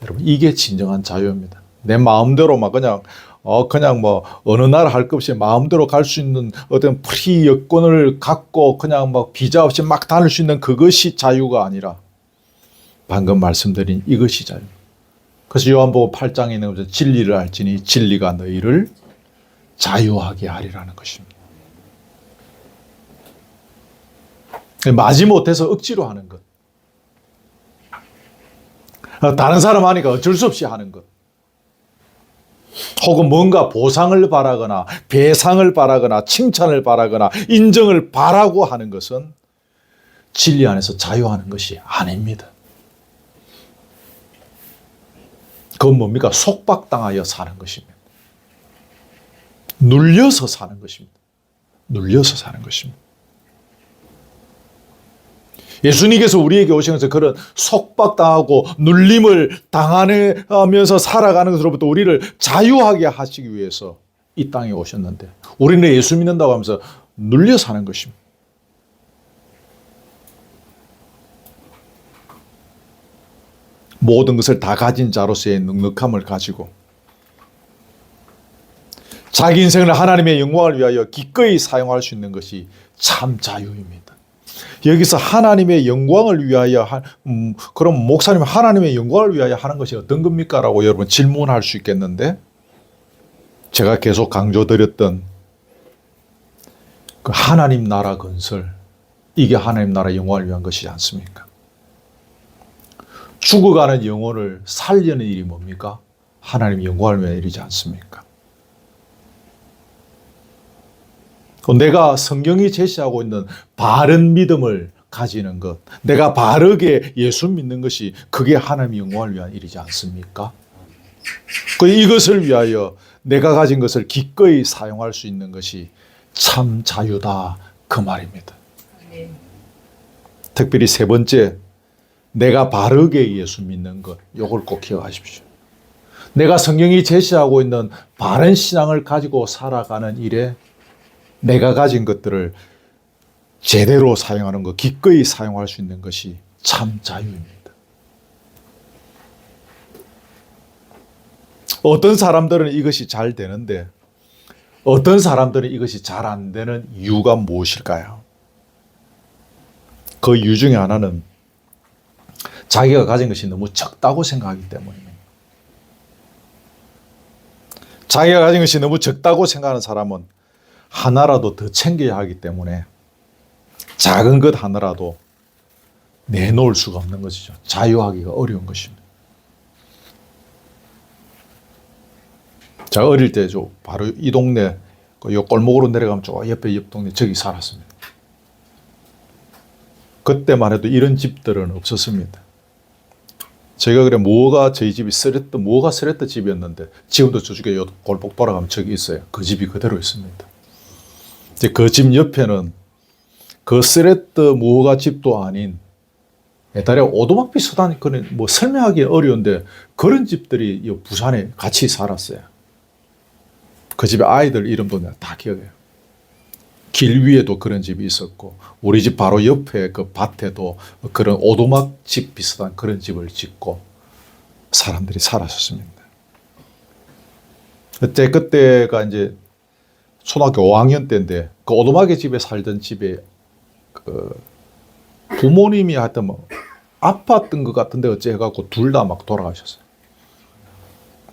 여러분, 이게 진정한 자유입니다. 내 마음대로 막 그냥 뭐 어느 나라 할 것 없이 마음대로 갈 수 있는 어떤 프리 여권을 갖고 그냥 막 비자 없이 막 다닐 수 있는 그것이 자유가 아니라 방금 말씀드린 이것이 자유. 그래서 요한복음 8장에 있는 것은 진리를 알지니 진리가 너희를 자유하게 하리라는 것입니다. 마지못해서 억지로 하는 것. 다른 사람 하니까 어쩔 수 없이 하는 것. 혹은 뭔가 보상을 바라거나 배상을 바라거나 칭찬을 바라거나 인정을 바라고 하는 것은 진리 안에서 자유하는 것이 아닙니다. 그건 뭡니까? 속박당하여 사는 것입니다. 눌려서 사는 것입니다. 눌려서 사는 것입니다. 예수님께서 우리에게 오신 것은 그런 속박당하고 눌림을 당하면서 살아가는 것으로부터 우리를 자유하게 하시기 위해서 이 땅에 오셨는데, 우리는 예수 믿는다고 하면서 눌려 사는 것입니다. 모든 것을 다 가진 자로서의 넉넉함을 가지고 자기 인생을 하나님의 영광을 위하여 기꺼이 사용할 수 있는 것이 참 자유입니다. 여기서 하나님의 영광을 위하여 그럼 목사님 하나님의 영광을 위하여 하는 것이 어떤 겁니까? 라고 여러분 질문할 수 있겠는데, 제가 계속 강조드렸던 그 하나님 나라 건설, 이게 하나님 나라 영광을 위한 것이지 않습니까? 죽어가는 영혼을 살리는 일이 뭡니까? 하나님의 영광을 위한 일이지 않습니까? 내가 성경이 제시하고 있는 바른 믿음을 가지는 것, 내가 바르게 예수 믿는 것이 그게 하나님의 영광을 위한 일이지 않습니까? 이것을 위하여 내가 가진 것을 기꺼이 사용할 수 있는 것이 참 자유다 그 말입니다. 특별히 세 번째, 내가 바르게 예수 믿는 것, 이걸 꼭 기억하십시오. 내가 성경이 제시하고 있는 바른 신앙을 가지고 살아가는 일에 내가 가진 것들을 제대로 사용하는 것, 기꺼이 사용할 수 있는 것이 참 자유입니다. 어떤 사람들은 이것이 잘 되는데 어떤 사람들은 이것이 잘 안 되는 이유가 무엇일까요? 그 이유 중에 하나는 자기가 가진 것이 너무 적다고 생각하기 때문입니다. 자기가 가진 것이 너무 적다고 생각하는 사람은 하나라도 더 챙겨야 하기 때문에 작은 것 하나라도 내놓을 수가 없는 것이죠. 자유하기가 어려운 것입니다. 제가 어릴 때 바로 이 동네 요 골목으로 내려가면 옆에 옆 동네 저기 살았습니다. 그때만 해도 이런 집들은 없었습니다. 제가 그래 저희 집이 뭐가 쓰레트 집이었는데 지금도 저쪽에 요 골목 돌아가면 저기 있어요. 그 집이 그대로 있습니다. 이제 그 집 옆에는 그 쓰레트 뭐가 집도 아닌 옛날에 오두막 비슷한 그런 뭐 설명하기 어려운데 그런 집들이 부산에 같이 살았어요. 그 집에 아이들 이름도 내가 다 기억해요. 길 위에도 그런 집이 있었고 우리 집 바로 옆에 그 밭에도 그런 오두막 집 비슷한 그런 집을 짓고 사람들이 살았었습니다. 그때가 이제 초등학교 5학년 때인데 그 오두막의 집에 살던 집에 그 부모님이 하여튼 뭐 아팠던 것 같은데 어째 해갖고 둘 다 막 돌아가셨어요.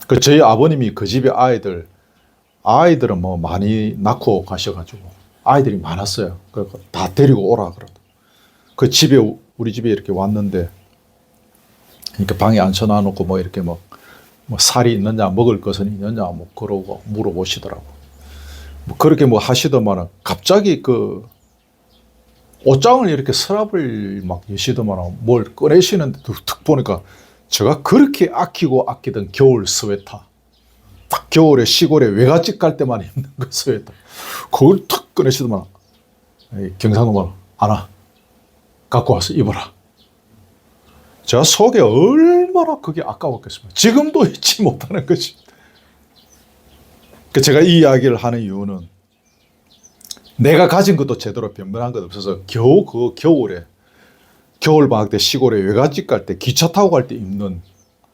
그 저희 아버님이 그 집에 아이들은 뭐 많이 낳고 가셔가지고 아이들이 많았어요. 그래서 다 데리고 오라 그러고 그 집에 우리 집에 이렇게 왔는데 이렇게 방에 앉혀놔놓고 뭐 이렇게 뭐 살이 있느냐 먹을 것은 있느냐 뭐 그러고 물어보시더라고. 뭐 그렇게 뭐 하시더만은 갑자기 그 옷장을 이렇게 서랍을 막 여시더만은 뭘 꺼내시는데 툭 보니까 제가 그렇게 아끼던 겨울 스웨터. 딱 겨울에 시골에 외갓집 갈 때만 입는 그 스웨터. 그걸 탁 꺼내시더만 경상도말 안아 갖고 와서 입어라. 제가 속에 얼마나 그게 아까웠겠습니까? 지금도 잊지 못하는 것입니다. 제가 이 이야기를 하는 이유는 내가 가진 것도 제대로 변변한 것 없어서 겨우 그 겨울에 겨울방학 때 시골에 외갓집 갈 때 기차 타고 갈 때 입는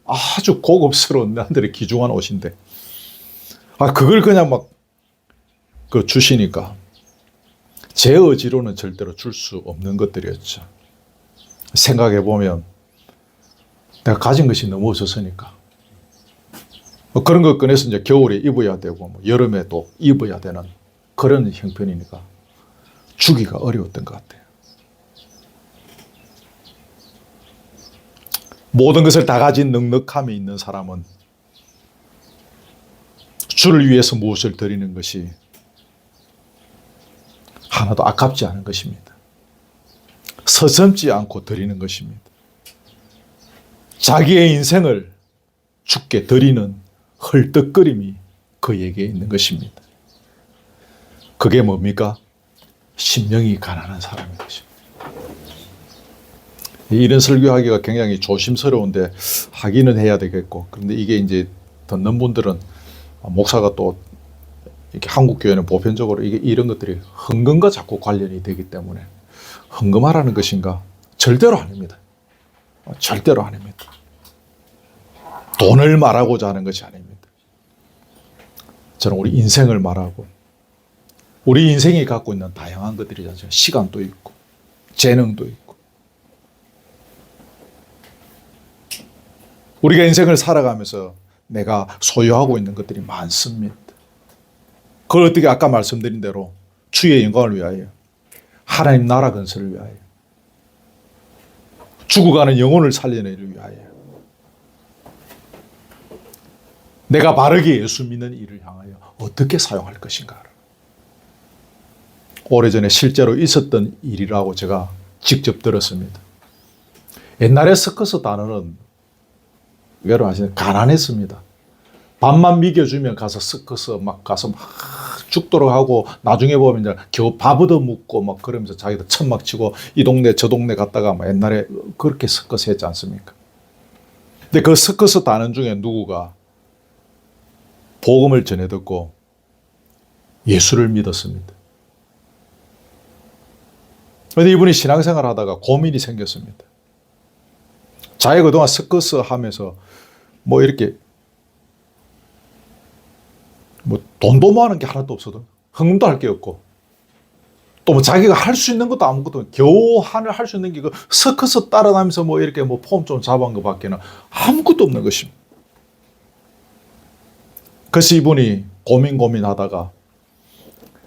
아주 고급스러운 나들의 귀중한 옷인데 그걸 그냥 막 주시니까 제 의지로는 절대로 줄 수 없는 것들이었죠. 생각해보면 내가 가진 것이 너무 없었으니까 그런 거 꺼내서 이제 겨울에 입어야 되고 여름에 또 입어야 되는 그런 형편이니까 주기가 어려웠던 것 같아요. 모든 것을 다 가진 넉넉함이 있는 사람은 주를 위해서 무엇을 드리는 것이 하나도 아깝지 않은 것입니다. 서슴지 않고 드리는 것입니다. 자기의 인생을 주께 드리는 헐떡거림이 그에게 있는 것입니다. 그게 뭡니까? 심령이 가난한 사람인 것입니다. 이런 설교하기가 굉장히 조심스러운데 하기는 해야 되겠고 그런데 이게 이제 듣는 분들은 목사가 또 이렇게 한국 교회는 보편적으로 이런 것들이 헌금과 자꾸 관련이 되기 때문에 헌금하라는 것인가? 절대로 아닙니다. 절대로 아닙니다. 돈을 말하고자 하는 것이 아닙니다. 저는 우리 인생을 말하고 우리 인생이 갖고 있는 다양한 것들이잖아요. 시간도 있고 재능도 있고 우리가 인생을 살아가면서 내가 소유하고 있는 것들이 많습니다. 그걸 어떻게 아까 말씀드린 대로 주의 영광을 위하여 하나님 나라 건설을 위하여 죽어가는 영혼을 살려내기 위하여 내가 바르게 예수 믿는 일을 향하여 어떻게 사용할 것인가. 오래전에 실제로 있었던 일이라고 제가 직접 들었습니다. 옛날에 서커스 단어는 여러분 아시나요? 가난했습니다. 밥만 먹여주면 가서 서커스 막 가서 막 죽도록 하고 나중에 보면 이제 겨우 밥 얻어 먹고 막 그러면서 자기도 천막 치고 이 동네 저 동네 갔다가 막 옛날에 그렇게 서커스 했지 않습니까? 근데 그 서커스 다는 중에 누구가 복음을 전해 듣고 예수를 믿었습니다. 그런데 이분이 신앙생활 하다가 고민이 생겼습니다. 자기가 그동안 서커스 하면서 뭐 이렇게 뭐 돈도 모으는 게 하나도 없어도 흥도 할 게 없고 또 뭐 자기가 할 수 있는 것도 아무것도 없고 겨우 할 수 있는 게 그 서커스 따라다니면서 뭐 이렇게 뭐 폼 좀 잡은 것밖에는 아무것도 없는 것입니다. 그래서 이분이 고민하다가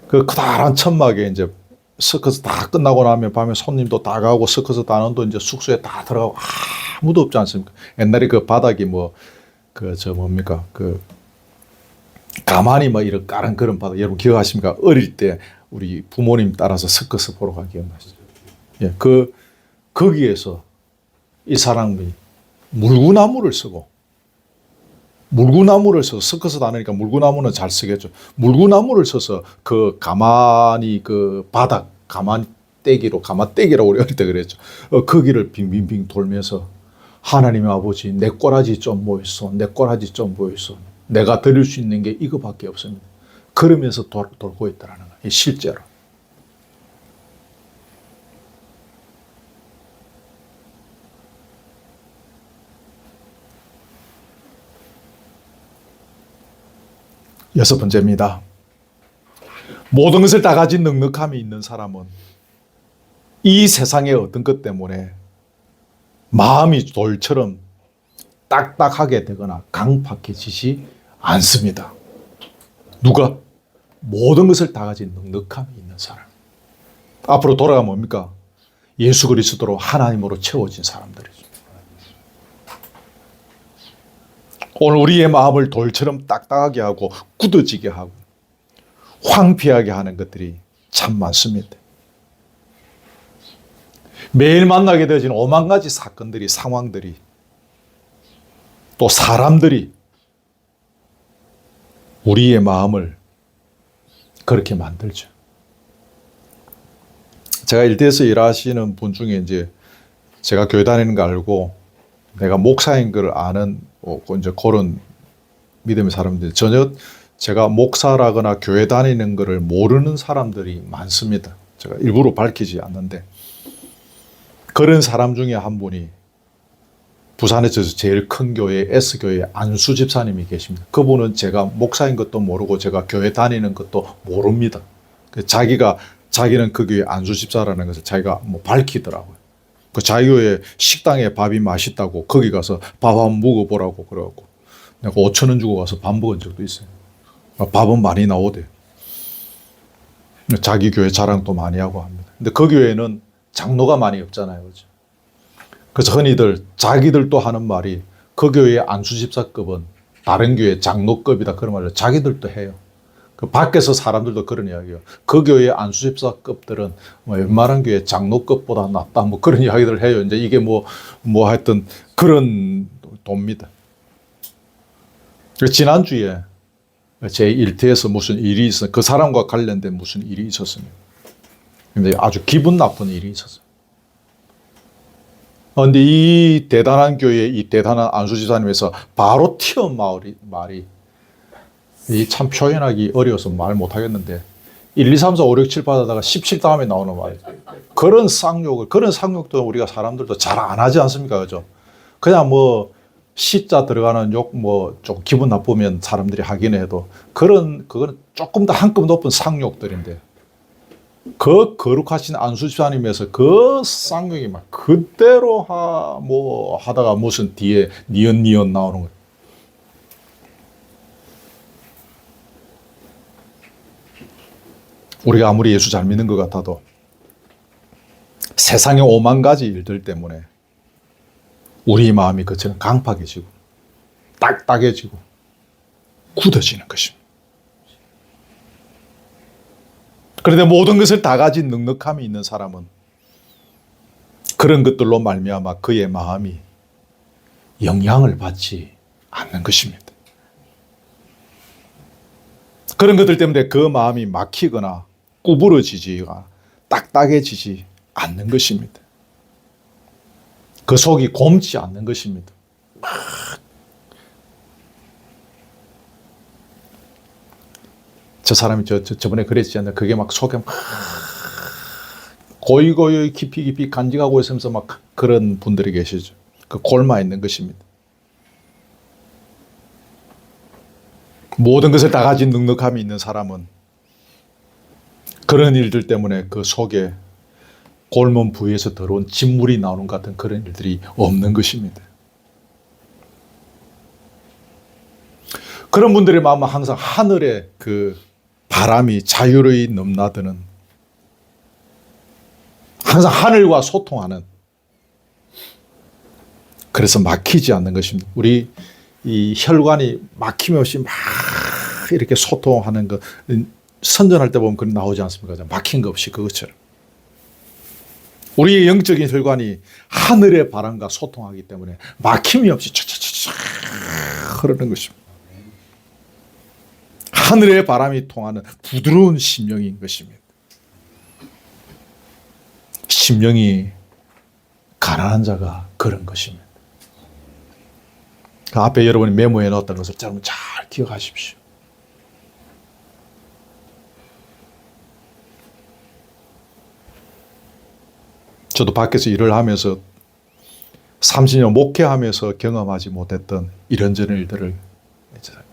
그 커다란 천막에 이제 서커스 다 끝나고 나면 밤에 손님도 다 가고 서커스 단원도 이제 숙소에 다 들어가고 아무도 없지 않습니까? 옛날에 그 바닥이 뭐 그 저 뭡니까 그 가만히 뭐 이런 까른 그런 바닥 여러분 기억하십니까? 어릴 때 우리 부모님 따라서 서커스 보러 가 기억나시죠? 예, 거기에서 이 사람이 물구나무를 써서 서커스 다니니까 물구나무는 잘 쓰겠죠. 물구나무를 써서 그 가만히 그 바닥 가마떼기라고 우리 어릴 때 그랬죠. 거기를 빙빙빙 돌면서 하나님의 아버지 내 꼬라지 좀 보이소. 내 꼬라지 좀 보이소. 내가 드릴 수 있는 게 이거밖에 없습니다. 그러면서 돌고 있다는 거예요. 실제로. 여섯 번째입니다. 모든 것을 다 가진 넉넉함이 있는 사람은 이 세상의 어떤 것 때문에 마음이 돌처럼 딱딱하게 되거나 강팍해지지 않습니다. 누가? 모든 것을 다 가진 넉넉함이 있는 사람. 앞으로 돌아가면 뭡니까? 예수 그리스도로 하나님으로 채워진 사람들이죠. 오늘 우리의 마음을 돌처럼 딱딱하게 하고 굳어지게 하고 황폐하게 하는 것들이 참 많습니다. 매일 만나게 되어지는 오만 가지 사건들이 상황들이 또 사람들이 우리의 마음을 그렇게 만들죠. 제가 일대에서 일하시는 분 중에 이제 제가 교회 다니는 거 알고 내가 목사인 걸 아는 이제 그런 믿음의 사람들 전혀 제가 목사라거나 교회 다니는 것을 모르는 사람들이 많습니다. 제가 일부러 밝히지 않는데 그런 사람 중에 한 분이 부산에서 제일 큰 교회 S교회 안수 집사님이 계십니다. 그분은 제가 목사인 것도 모르고 제가 교회 다니는 것도 모릅니다. 자기는 그 교회 안수 집사라는 것을 자기가 뭐 밝히더라고요. 그 자기 교회 식당에 밥이 맛있다고 거기 가서 밥 한번 먹어보라고 그러고 내가 5,000원 주고 가서 밥 먹은 적도 있어요. 밥은 많이 나오대요. 자기 교회 자랑도 많이 하고 합니다. 근데 그 교회는 장로가 많이 없잖아요. 그렇죠? 그래서 흔히들 자기들도 하는 말이 그 교회의 안수집사급은 다른 교회 장로급이다 그런 말을 자기들도 해요. 그 밖에서 사람들도 그런 이야기예요. 그 교회의 안수집사급들은 뭐 웬만한 교회 장로급보다 낫다 뭐 그런 이야기들 해요. 이제 이게 뭐 하여튼 그런 돕니다. 지난주에 제 일터에서 무슨 일이 있었어요. 그 사람과 관련된 무슨 일이 있었습니다. 근데 아주 기분 나쁜 일이 있었어요. 그런데 이 대단한 교회, 이 대단한 안수지사님에서 바로 튀어나온 말이 이 참 표현하기 어려워서 말 못하겠는데 1, 2, 3, 4, 5, 6, 7 받아다가 17 다음에 나오는 말이에요. 그런 상욕도 우리가 사람들도 잘 안 하지 않습니까? 그죠? 그냥 뭐 시자 들어가는 욕 뭐 좀 기분 나쁘면 사람들이 하긴 해도 그거는 조금 더 한급 높은 상욕들인데 그 거룩하신 안수집사님에서 그 쌍욕이 막 그대로 하다가 무슨 뒤에 니언 나오는 거예요. 우리가 아무리 예수 잘 믿는 것 같아도 세상의 오만 가지 일들 때문에 우리 마음이 그처럼 강팍해지고 딱딱해지고 굳어지는 것입니다. 그런데 모든 것을 다 가진 넉넉함이 있는 사람은 그런 것들로 말미암아 그의 마음이 영향을 받지 않는 것입니다. 그런 것들 때문에 그 마음이 막히거나 구부러지지가 딱딱해지지 않는 것입니다. 그 속이 곪지 않는 것입니다. 저 사람이 저번에 그랬지 않나? 그게 막 속에 막 고이고이 깊이 간직하고 있으면서 막 그런 분들이 계시죠. 그 골마 있는 것입니다. 모든 것을 다 가진 넉넉함이 있는 사람은 그런 일들 때문에 그 속에 골문 부위에서 들어온 진물이 나오는 것 같은 그런 일들이 없는 것입니다. 그런 분들의 마음은 항상 하늘의 그 바람이 자유로이 넘나드는, 항상 하늘과 소통하는, 그래서 막히지 않는 것입니다. 우리 이 혈관이 막힘없이 막 이렇게 소통하는 거, 선전할 때 보면 그런 나오지 않습니까? 막힌 거 없이 그것처럼. 우리의 영적인 혈관이 하늘의 바람과 소통하기 때문에 막힘이 없이 촤촤촤 흐르는 것입니다. 하늘의 바람이 통하는 부드러운 심령인 것입니다. 심령이 가난한 자가 그런 것입니다. 그 앞에 여러분이 메모해 놓았던 것을 여러분 잘 기억하십시오. 저도 밖에서 일을 하면서 30년 목회하면서 경험하지 못했던 이런저런 일들을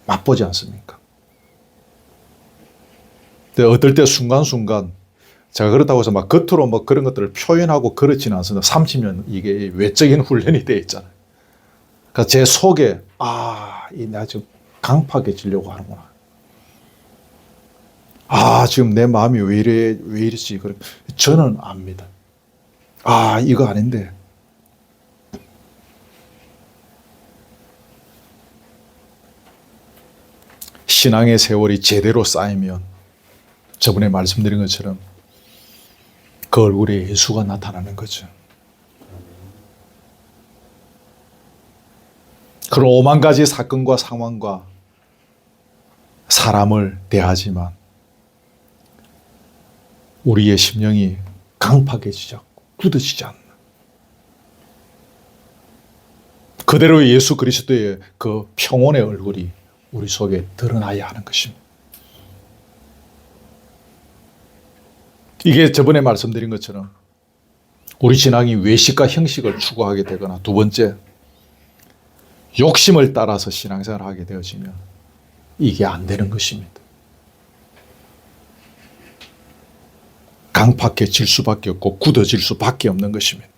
맛보지 않습니까? 근데 어떨 때 순간순간 제가 그렇다고 해서 막 겉으로 뭐 그런 것들을 표현하고 그렇지는 않습니다. 30년 이게 외적인 훈련이 되어 있잖아요. 그러니까 제 속에 내가 지금 강팍해지려고 하는구나. 지금 내 마음이 왜 이러지? 저는 압니다. 이거 아닌데. 신앙의 세월이 제대로 쌓이면 저번에 말씀드린 것처럼 그 얼굴에 예수가 나타나는 거죠. 그런 5만 가지 사건과 상황과 사람을 대하지만 우리의 심령이 강팍해지지 않고 굳어지지 않는, 그대로 예수 그리스도의 그 평온의 얼굴이 우리 속에 드러나야 하는 것입니다. 이게 저번에 말씀드린 것처럼 우리 신앙이 외식과 형식을 추구하게 되거나, 두 번째 욕심을 따라서 신앙생활을 하게 되어지면 이게 안 되는 것입니다. 강팍해질 수밖에 없고 굳어질 수밖에 없는 것입니다.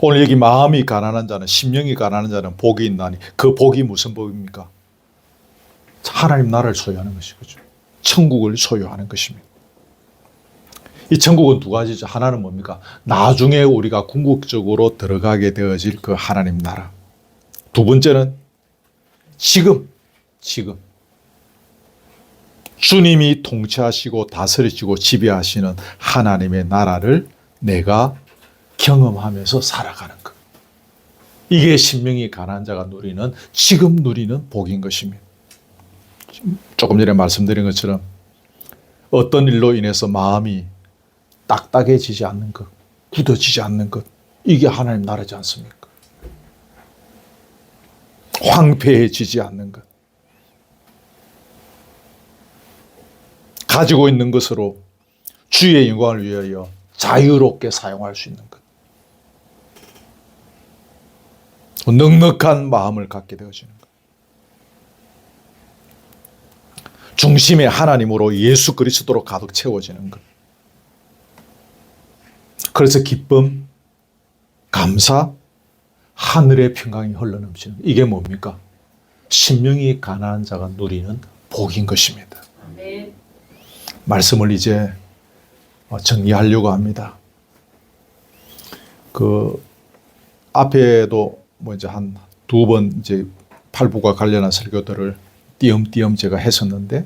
오늘 여기 마음이 가난한 자는, 심령이 가난한 자는 복이 있나니, 그 복이 무슨 복입니까? 하나님 나라를 소유하는 것이죠. 천국을 소유하는 것입니다. 이 천국은 두 가지죠. 하나는 뭡니까? 나중에 우리가 궁극적으로 들어가게 되어질 그 하나님 나라. 두 번째는 지금 주님이 통치하시고 다스리시고 지배하시는 하나님의 나라를 내가 경험하면서 살아가는 것. 이게 심령이 가난한 자가 누리는, 지금 누리는 복인 것입니다. 조금 전에 말씀드린 것처럼 어떤 일로 인해서 마음이 딱딱해지지 않는 것, 굳어지지 않는 것, 이게 하나님 나라지 않습니까? 황폐해지지 않는 것, 가지고 있는 것으로 주의 영광을 위하여 자유롭게 사용할 수 있는 것, 넉넉한 마음을 갖게 되어지는 것, 중심에 하나님으로 예수 그리스도로 가득 채워지는 것. 그래서 기쁨, 감사, 하늘의 평강이 흘러넘치는, 이게 뭡니까? 심령이 가난한 자가 누리는 복인 것입니다. 네. 말씀을 이제 정리하려고 합니다. 그 앞에도 뭐 이제 한 두 번 이제 팔복과 관련한 설교들을 띄엄띄엄 제가 했었는데,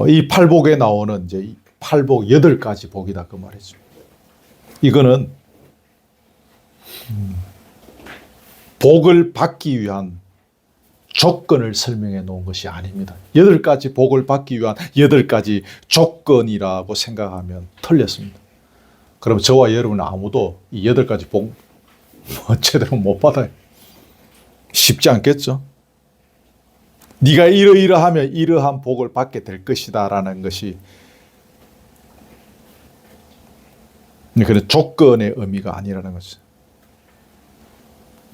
이 팔복에 나오는 이제 팔복 8가지 복이다 그 말이죠. 이거는 복을 받기 위한 조건을 설명해 놓은 것이 아닙니다. 8가지 복을 받기 위한 8가지 조건이라고 생각하면 틀렸습니다. 그럼 저와 여러분은 아무도 이 8가지 복 제대로 못 받아요. 쉽지 않겠죠? 네가 이러이러하면 이러한 복을 받게 될 것이다 라는 것이 그런 조건의 의미가 아니라는 거죠.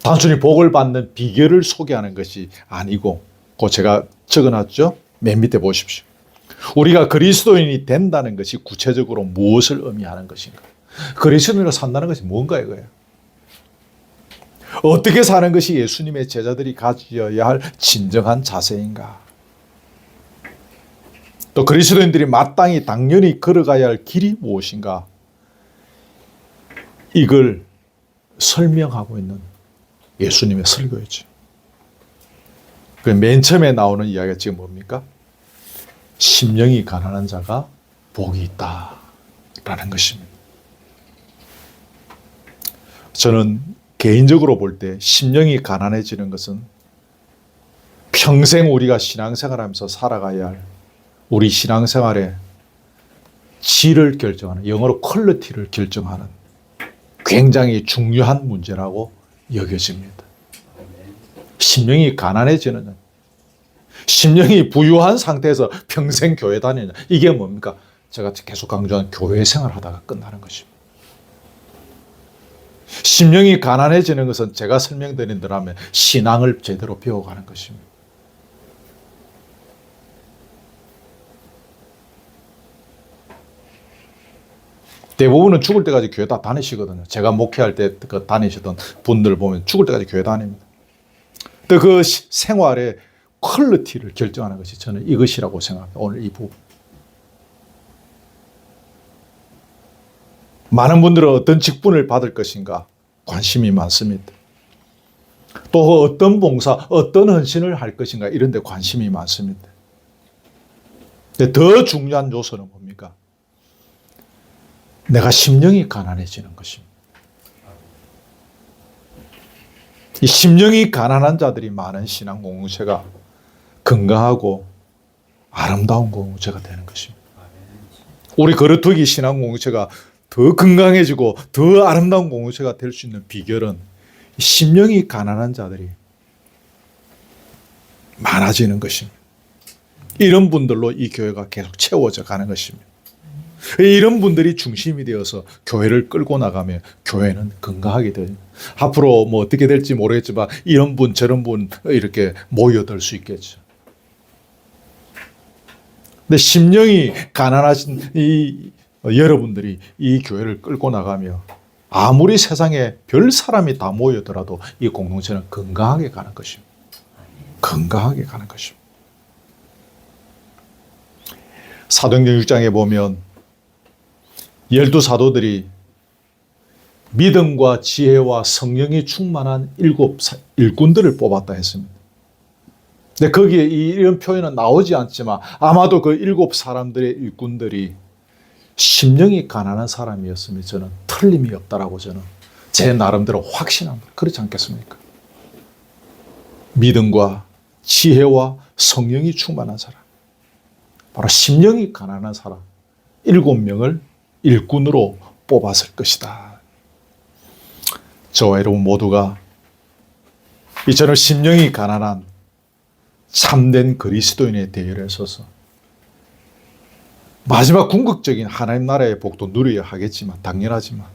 단순히 복을 받는 비결을 소개하는 것이 아니고, 그 제가 적어놨죠? 맨 밑에 보십시오. 우리가 그리스도인이 된다는 것이 구체적으로 무엇을 의미하는 것인가? 그리스도인으로 산다는 것이 뭔가 이거예요. 어떻게 사는 것이 예수님의 제자들이 가져야 할 진정한 자세인가? 또 그리스도인들이 마땅히 당연히 걸어가야 할 길이 무엇인가? 이걸 설명하고 있는 예수님의 설교였죠. 그 맨 처음에 나오는 이야기가 지금 뭡니까? 심령이 가난한 자가 복이 있다라는 것입니다. 저는 개인적으로 볼 때 심령이 가난해지는 것은 평생 우리가 신앙생활하면서 살아가야 할 우리 신앙생활의 질을 결정하는, 영어로 퀄리티를 결정하는 굉장히 중요한 문제라고 여겨집니다. 심령이 가난해지는, 심령이 부유한 상태에서 평생 교회 다니는, 이게 뭡니까? 제가 계속 강조하는 교회 생활하다가 끝나는 것입니다. 심령이 가난해지는 것은 제가 설명드린 대로 하면 신앙을 제대로 배워가는 것입니다. 대부분은 죽을 때까지 교회 다 다니시거든요. 제가 목회할 때 그 다니시던 분들 보면 죽을 때까지 교회 다닙니다. 또 그 생활의 퀄리티를 결정하는 것이 저는 이것이라고 생각합니다. 오늘 이 부분. 많은 분들은 어떤 직분을 받을 것인가 관심이 많습니다. 또 어떤 봉사, 어떤 헌신을 할 것인가 이런 데 관심이 많습니다. 근데 더 중요한 요소는 뭡니까? 내가 심령이 가난해지는 것입니다. 이 심령이 가난한 자들이 많은 신앙 공동체가 건강하고 아름다운 공동체가 되는 것입니다. 우리 거르투기 신앙 공동체가 더 건강해지고 더 아름다운 공동체가 될 수 있는 비결은 심령이 가난한 자들이 많아지는 것입니다. 이런 분들로 이 교회가 계속 채워져 가는 것입니다. 이런 분들이 중심이 되어서 교회를 끌고 나가면 교회는 건강하게 돼요. 앞으로 뭐 어떻게 될지 모르겠지만 이런 분 저런 분 이렇게 모여들 수 있겠죠. 근데 심령이 가난하신 이 여러분들이 이 교회를 끌고 나가며 아무리 세상에 별 사람이 다 모여더라도 이 공동체는 건강하게 가는 것입니다. 건강하게 가는 것입니다. 사도행전 6장에 보면 12사도들이 믿음과 지혜와 성령이 충만한 7 일꾼들을 뽑았다 했습니다. 근데 거기에 이런 표현은 나오지 않지만 아마도 그 7 사람들의 일꾼들이 심령이 가난한 사람이었으면 저는 틀림이 없다라고 저는 제 나름대로 확신합니다. 그렇지 않겠습니까? 믿음과 지혜와 성령이 충만한 사람, 바로 심령이 가난한 사람 7명을 일꾼으로 뽑았을 것이다. 저와 여러분 모두가 이처럼 심령이 가난한 참된 그리스도인의 대열에 서서 마지막 궁극적인 하나님 나라의 복도 누려야 하겠지만 당연하지만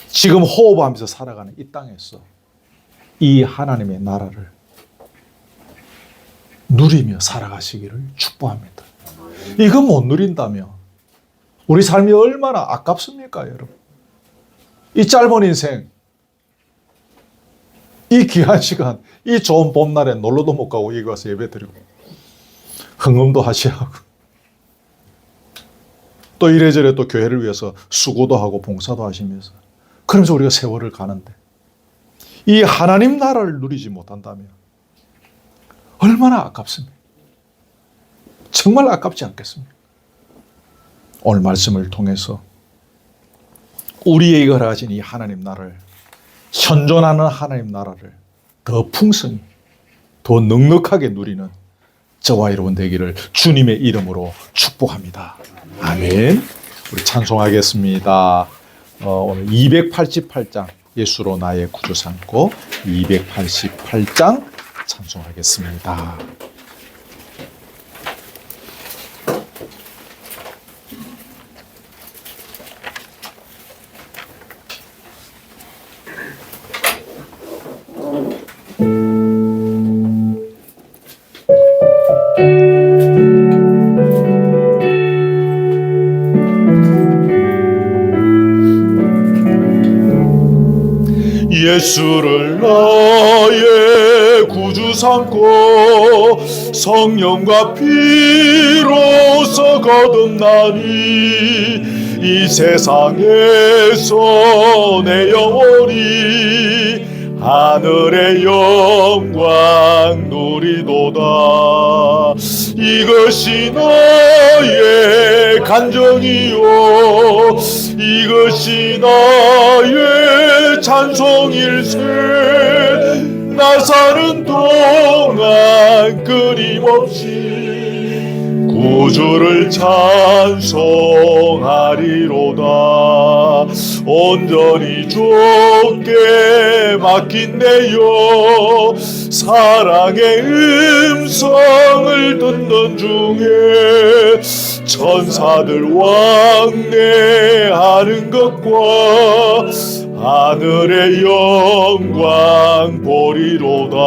지금 호흡하면서 살아가는 이 땅에서 이 하나님의 나라를 누리며 살아가시기를 축복합니다. 이거 못 누린다면 우리 삶이 얼마나 아깝습니까, 여러분? 이 짧은 인생, 이 귀한 시간, 이 좋은 봄날에 놀러도 못 가고 여기 와서 예배 드리고 흥음도 하셔야 하고 또 이래저래 또 교회를 위해서 수고도 하고 봉사도 하시면서 그러면서 우리가 세월을 가는데 이 하나님 나라를 누리지 못한다면 얼마나 아깝습니까? 정말 아깝지 않겠습니까? 오늘 말씀을 통해서 우리에게 허락하신 이 하나님 나라를, 현존하는 하나님 나라를 더 풍성히 더 넉넉하게 누리는 저와 여러분 되기를 주님의 이름으로 축복합니다. 아멘. 우리 찬송하겠습니다. 오늘 288장 예수로 나의 구주 삼고 288장 찬송하겠습니다. 예수를 나의 구주 삼고 성령과 피로서 거듭나니 이 세상에서 내 영혼이 하늘의 영광 누리도다. 이것이 나의 간정이요 이것이 나의 찬송일세. 나 사는 동안 끊임없이 구주를 찬송하리로다. 온전히 주께 맡긴 내요 사랑의 음성을 듣는 중에 천사들 왕래하는 것과 하늘의 영광 보리로다.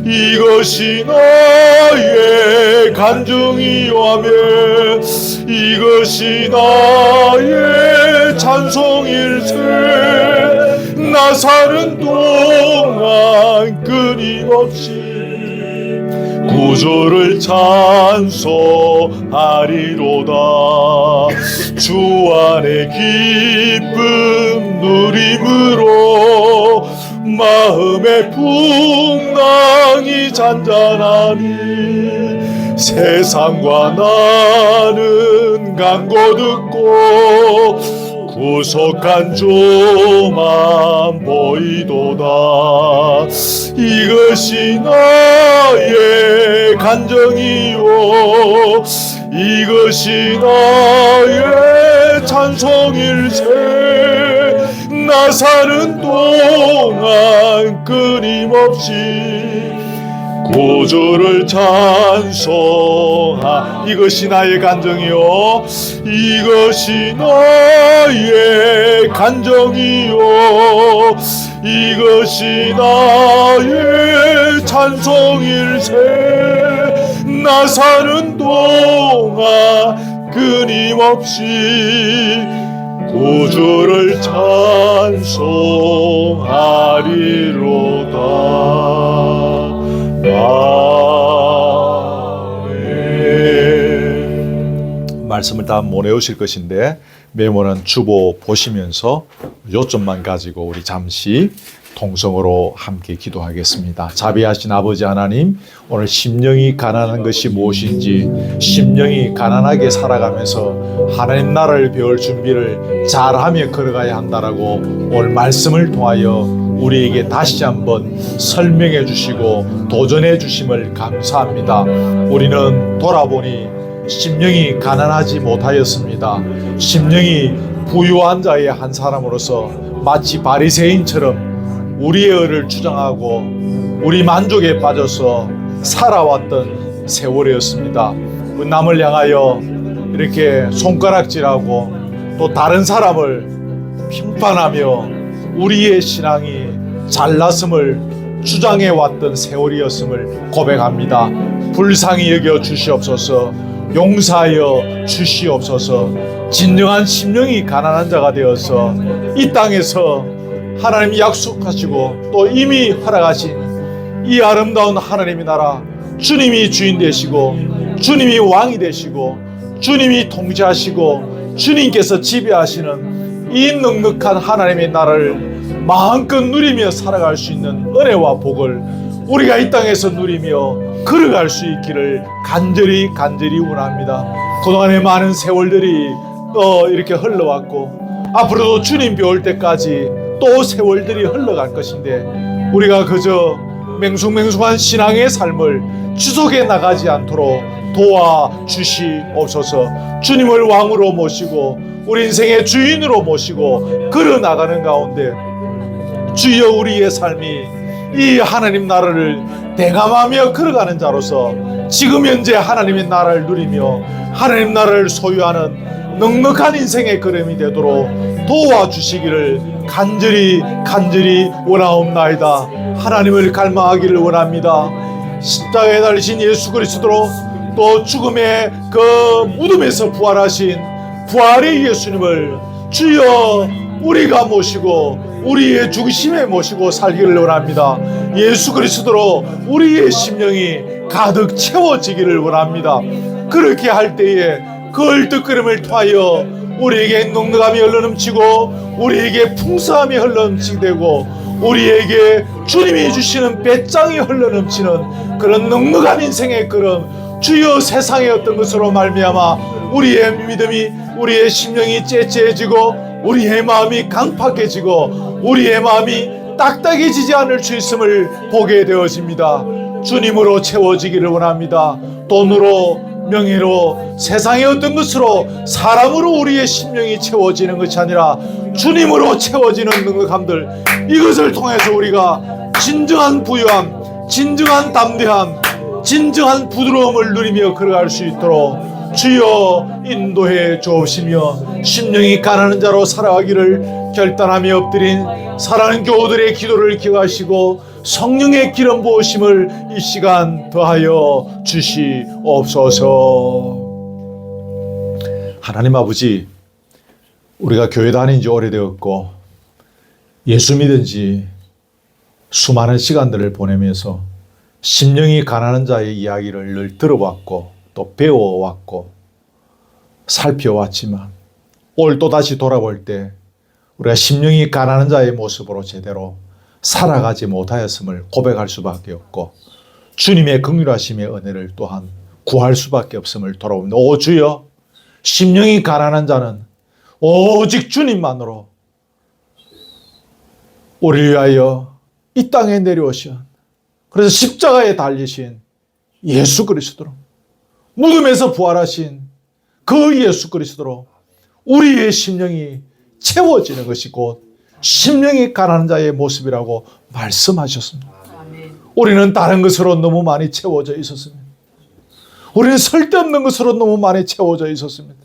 이것이 나의 간증이오며 이것이 나의 찬송일세. 나 사는 동안 끊임없이 구주를 찬송하리로다. 주 안에 기쁨 누림으로 마음의 풍랑이 잔잔하니 세상과 나는 강고 듣고 구속한 조만 보이도다. 이것이 나의 간정이요 이것이 나의 찬송일세. 나 사는 동안 끊임없이 구주를 찬송하. 이것이 나의 간정이요 이것이 나의 간정이요 이것이 나의 찬송일세. 나 사는 동안 끊임없이 구주를 찬송하리로다. 아멘. 말씀을 다 못 외우실 것인데 메모는 주보 보시면서 요점만 가지고 우리 잠시 통성으로 함께 기도하겠습니다. 자비하신 아버지 하나님, 오늘 심령이 가난한 것이 무엇인지, 심령이 가난하게 살아가면서 하나님 나라를 배울 준비를 잘하며 걸어가야 한다라고 오늘 말씀을 통하여 우리에게 다시 한번 설명해 주시고 도전해 주심을 감사합니다. 우리는 돌아보니 심령이 가난하지 못하였습니다. 심령이 부유한 자의 한 사람으로서 마치 바리새인처럼 우리의 의를 주장하고 우리 만족에 빠져서 살아왔던 세월이었습니다. 남을 향하여 이렇게 손가락질하고 또 다른 사람을 평판하며 우리의 신앙이 잘났음을 주장해왔던 세월이었음을 고백합니다. 불쌍히 여겨 주시옵소서. 용서하여 주시옵소서. 진정한 심령이 가난한 자가 되어서 이 땅에서 하나님이 약속하시고 또 이미 허락하신 이 아름다운 하나님의 나라, 주님이 주인 되시고 주님이 왕이 되시고 주님이 통치하시고 주님께서 지배하시는 이 넉넉한 하나님의 나라를 마음껏 누리며 살아갈 수 있는 은혜와 복을 우리가 이 땅에서 누리며 걸어갈 수 있기를 간절히 원합니다. 그동안의 많은 세월들이 이렇게 흘러왔고 앞으로도 주님 올 때까지 또 세월들이 흘러갈 것인데 우리가 그저 맹숭맹숭한 신앙의 삶을 지속해 나가지 않도록 도와주시옵소서. 주님을 왕으로 모시고 우리 인생의 주인으로 모시고 걸어 나가는 가운데 주여 우리의 삶이 이 하나님 나라를 대감하며 걸어가는 자로서 지금 현재 하나님의 나라를 누리며 하나님 나라를 소유하는 넉넉한 인생의 걸음이 되도록 도와주시기를 간절히 원하옵나이다. 하나님을 갈망하기를 원합니다. 십자가에 달리신 예수 그리스도로 또 죽음의 그 무덤에서 부활하신 부활의 예수님을 주여 우리가 모시고 우리의 중심에 모시고 살기를 원합니다. 예수 그리스도로 우리의 심령이 가득 채워지기를 원합니다. 그렇게 할 때에 그 얼뜻거림을 통하여 우리에게 넉넉함이 흘러넘치고 우리에게 풍성함이 흘러넘치게 되고 우리에게 주님이 주시는 배짱이 흘러넘치는 그런 넉넉한 인생의 걸음, 주여 세상의 어떤 것으로 말미암아 우리의 믿음이 우리의 심령이 째째해지고 우리의 마음이 강팍해지고 우리의 마음이 딱딱해지지 않을 수 있음을 보게 되어집니다. 주님으로 채워지기를 원합니다. 돈으로 명예로 세상의 어떤 것으로 사람으로 우리의 심령이 채워지는 것이 아니라 주님으로 채워지는 넉넉함들, 이것을 통해서 우리가 진정한 부유함, 진정한 담대함, 진정한 부드러움을 누리며 걸어갈 수 있도록 주여 인도해 주옵시며 심령이 가난한 자로 살아가기를 결단하며 엎드린 사랑하는 교우들의 기도를 기억하시고 성령의 기름 부으심을 이 시간 더하여 주시옵소서. 하나님 아버지, 우리가 교회 다닌 지 오래되었고 예수 믿은 지 수많은 시간들을 보내면서 심령이 가난한 자의 이야기를 늘 들어왔고 또 배워왔고 살펴왔지만 오늘 또다시 돌아볼 때 우리가 심령이 가난한 자의 모습으로 제대로 살아가지 못하였음을 고백할 수밖에 없고 주님의 긍휼하심의 은혜를 또한 구할 수밖에 없음을 돌아옵니다. 오 주여, 심령이 가난한 자는 오직 주님만으로 우리를 위하여 이 땅에 내려오신, 그래서 십자가에 달리신 예수 그리스도로, 무덤에서 부활하신 그 예수 그리스도로 우리의 심령이 채워지는 것이 곧 심령이 가난한 자의 모습이라고 말씀하셨습니다. 우리는 다른 것으로 너무 많이 채워져 있었습니다. 우리는 쓸데없는 것으로 너무 많이 채워져 있었습니다.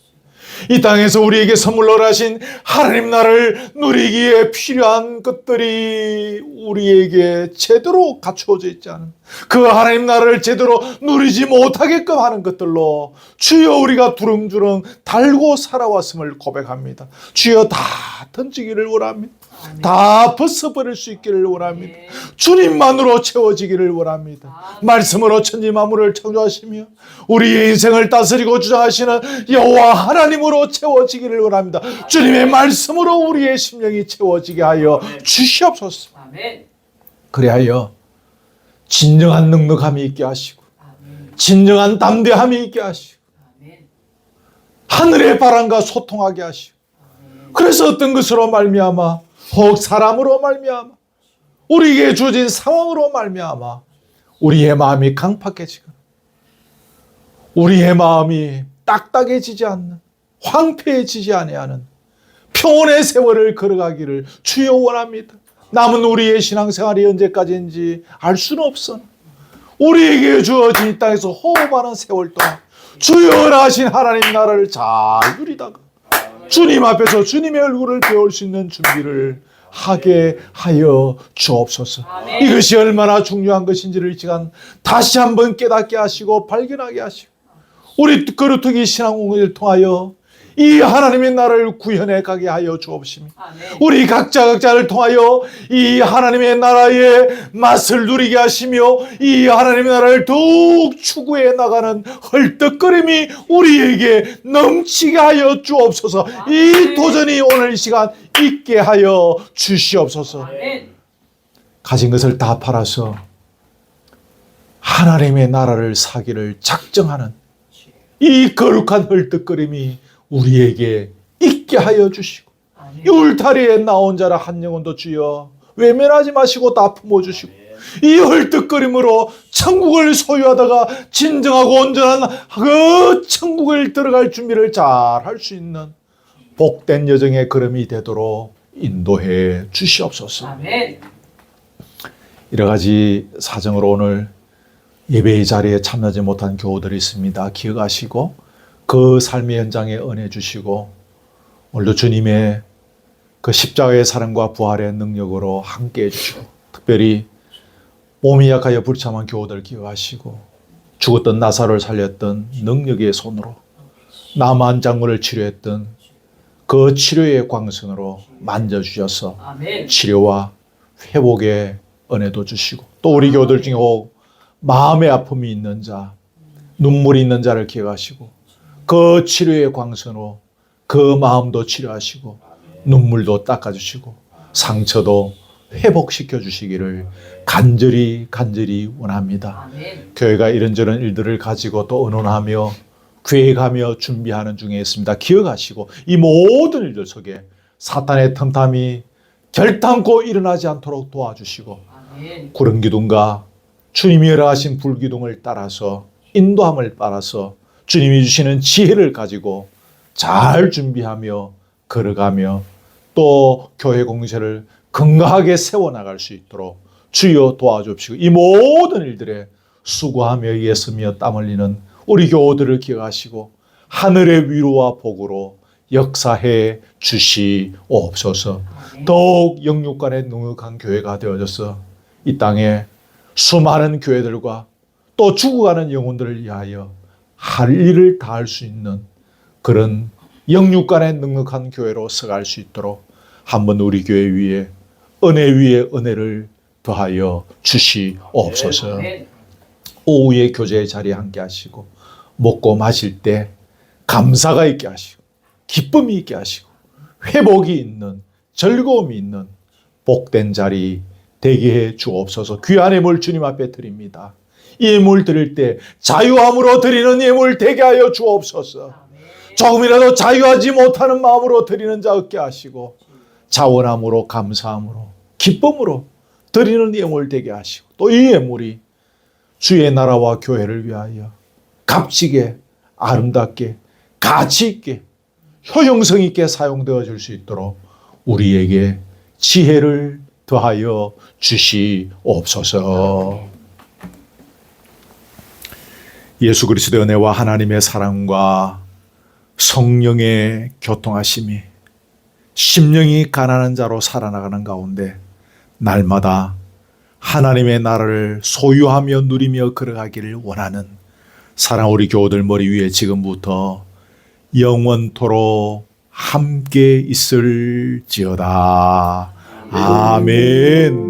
이 땅에서 우리에게 선물로 하신 하나님 나라를 누리기에 필요한 것들이 우리에게 제대로 갖추어져 있지 않은, 그 하나님 나라를 제대로 누리지 못하게끔 하는 것들로 주여 우리가 두릉두릉 달고 살아왔음을 고백합니다. 주여 다 던지기를 원합니다. 다 벗어버릴 수 있기를 원합니다. 주님만으로 채워지기를 원합니다. 말씀으로 천지 만물을 창조하시며 우리의 인생을 다스리고 주장하시는 여호와 하나님으로 채워지기를 원합니다. 주님의 말씀으로 우리의 심령이 채워지게 하여 주시옵소서. 그리하여 진정한 넉넉함이 있게 하시고 진정한 담대함이 있게 하시고 하늘의 바람과 소통하게 하시고, 그래서 어떤 것으로 말미암아 혹 사람으로 말미암아 우리에게 주어진 상황으로 말미암아 우리의 마음이 강팍해지고 우리의 마음이 딱딱해지지 않는, 황폐해지지 아니하는 평온의 세월을 걸어가기를 주여 원합니다. 남은 우리의 신앙생활이 언제까지인지 알 수는 없으나 우리에게 주어진 이 땅에서 호흡하는 세월 동안 주여 하신 하나님 나라를 잘 누리다가 주님 앞에서 주님의 얼굴을 배울 수 있는 준비를 하게 하여 주옵소서. 이것이 얼마나 중요한 것인지를 이 시간 다시 한번 깨닫게 하시고 발견하게 하시고 우리 거루터기 신앙공동을 통하여 이 하나님의 나라를 구현해 가게 하여 주옵시며 우리 각자를 통하여 이 하나님의 나라의 맛을 누리게 하시며 이 하나님의 나라를 더욱 추구해 나가는 헐떡거림이 우리에게 넘치게 하여 주옵소서. 이 도전이 오늘 이 시간 있게 하여 주시옵소서. 가진 것을 다 팔아서 하나님의 나라를 사기를 작정하는 이 거룩한 헐떡거림이 우리에게 있게 하여 주시고 이 울타리에 나온 자라 한 영혼도 주여 외면하지 마시고 다 품어주시고 이 헐떡거림으로 천국을 소유하다가 진정하고 온전한 그 천국을 들어갈 준비를 잘 할 수 있는 복된 여정의 걸음이 되도록 인도해 주시옵소서. 아멘. 여러 가지 사정으로 오늘 예배의 자리에 참여하지 못한 교우들이 있습니다. 기억하시고 그 삶의 현장에 은혜 주시고 오늘도 주님의 그 십자가의 사랑과 부활의 능력으로 함께해 주시고 특별히 몸이 약하여 불참한 교우들 기억하시고 죽었던 나사로를 살렸던 능력의 손으로 나만 장군을 치료했던 그 치료의 광선으로 만져주셔서 아멘. 치료와 회복의 은혜도 주시고 또 우리 교우들 중에 혹 마음의 아픔이 있는 자, 눈물이 있는 자를 기억하시고 그 치료의 광선으로 그 마음도 치료하시고 눈물도 닦아주시고 상처도 회복시켜 주시기를 간절히 원합니다. 아멘. 교회가 이런저런 일들을 가지고 또 의논하며 계획하며 준비하는 중에 있습니다. 기억하시고 이 모든 일들 속에 사탄의 틈탐이 결단코 일어나지 않도록 도와주시고 아멘. 구름 기둥과 주님이 허락하신 불 기둥을 따라서 인도함을 따라서 주님이 주시는 지혜를 가지고 잘 준비하며 걸어가며 또 교회 공세를 건강하게 세워나갈 수 있도록 주여 도와주시고 이 모든 일들에 수고하며 애쓰며 땀 흘리는 우리 교우들을 기억하시고 하늘의 위로와 복으로 역사해 주시옵소서. 더욱 영육간에 능력한 교회가 되어져서 이 땅에 수많은 교회들과 또 죽어가는 영혼들을 위하여 할 일을 다할 수 있는 그런 영육간에 능력한 교회로 서갈 수 있도록 한번 우리 교회 위에 은혜 위에 은혜를 더하여 주시옵소서. 아멘. 오후에 교제의 자리에 함께 하시고 먹고 마실 때 감사가 있게 하시고 기쁨이 있게 하시고 회복이 있는 즐거움이 있는 복된 자리 되게 해 주옵소서. 귀한 예물 주님 앞에 드립니다. 이 예물 드릴 때 자유함으로 드리는 예물 되게 하여 주옵소서. 조금이라도 자유하지 못하는 마음으로 드리는 자 없게 하시고 자원함으로 감사함으로 기쁨으로 드리는 예물 되게 하시고 또 이 예물이 주의 나라와 교회를 위하여 값지게 아름답게 가치 있게 효용성 있게 사용되어 줄 수 있도록 우리에게 지혜를 더하여 주시옵소서. 예수 그리스도의 은혜와 하나님의 사랑과 성령의 교통하심이 심령이 가난한 자로 살아나가는 가운데 날마다 하나님의 나라를 소유하며 누리며 걸어가기를 원하는 사랑 우리 교우들 머리 위에 지금부터 영원토록 함께 있을지어다. 아멘.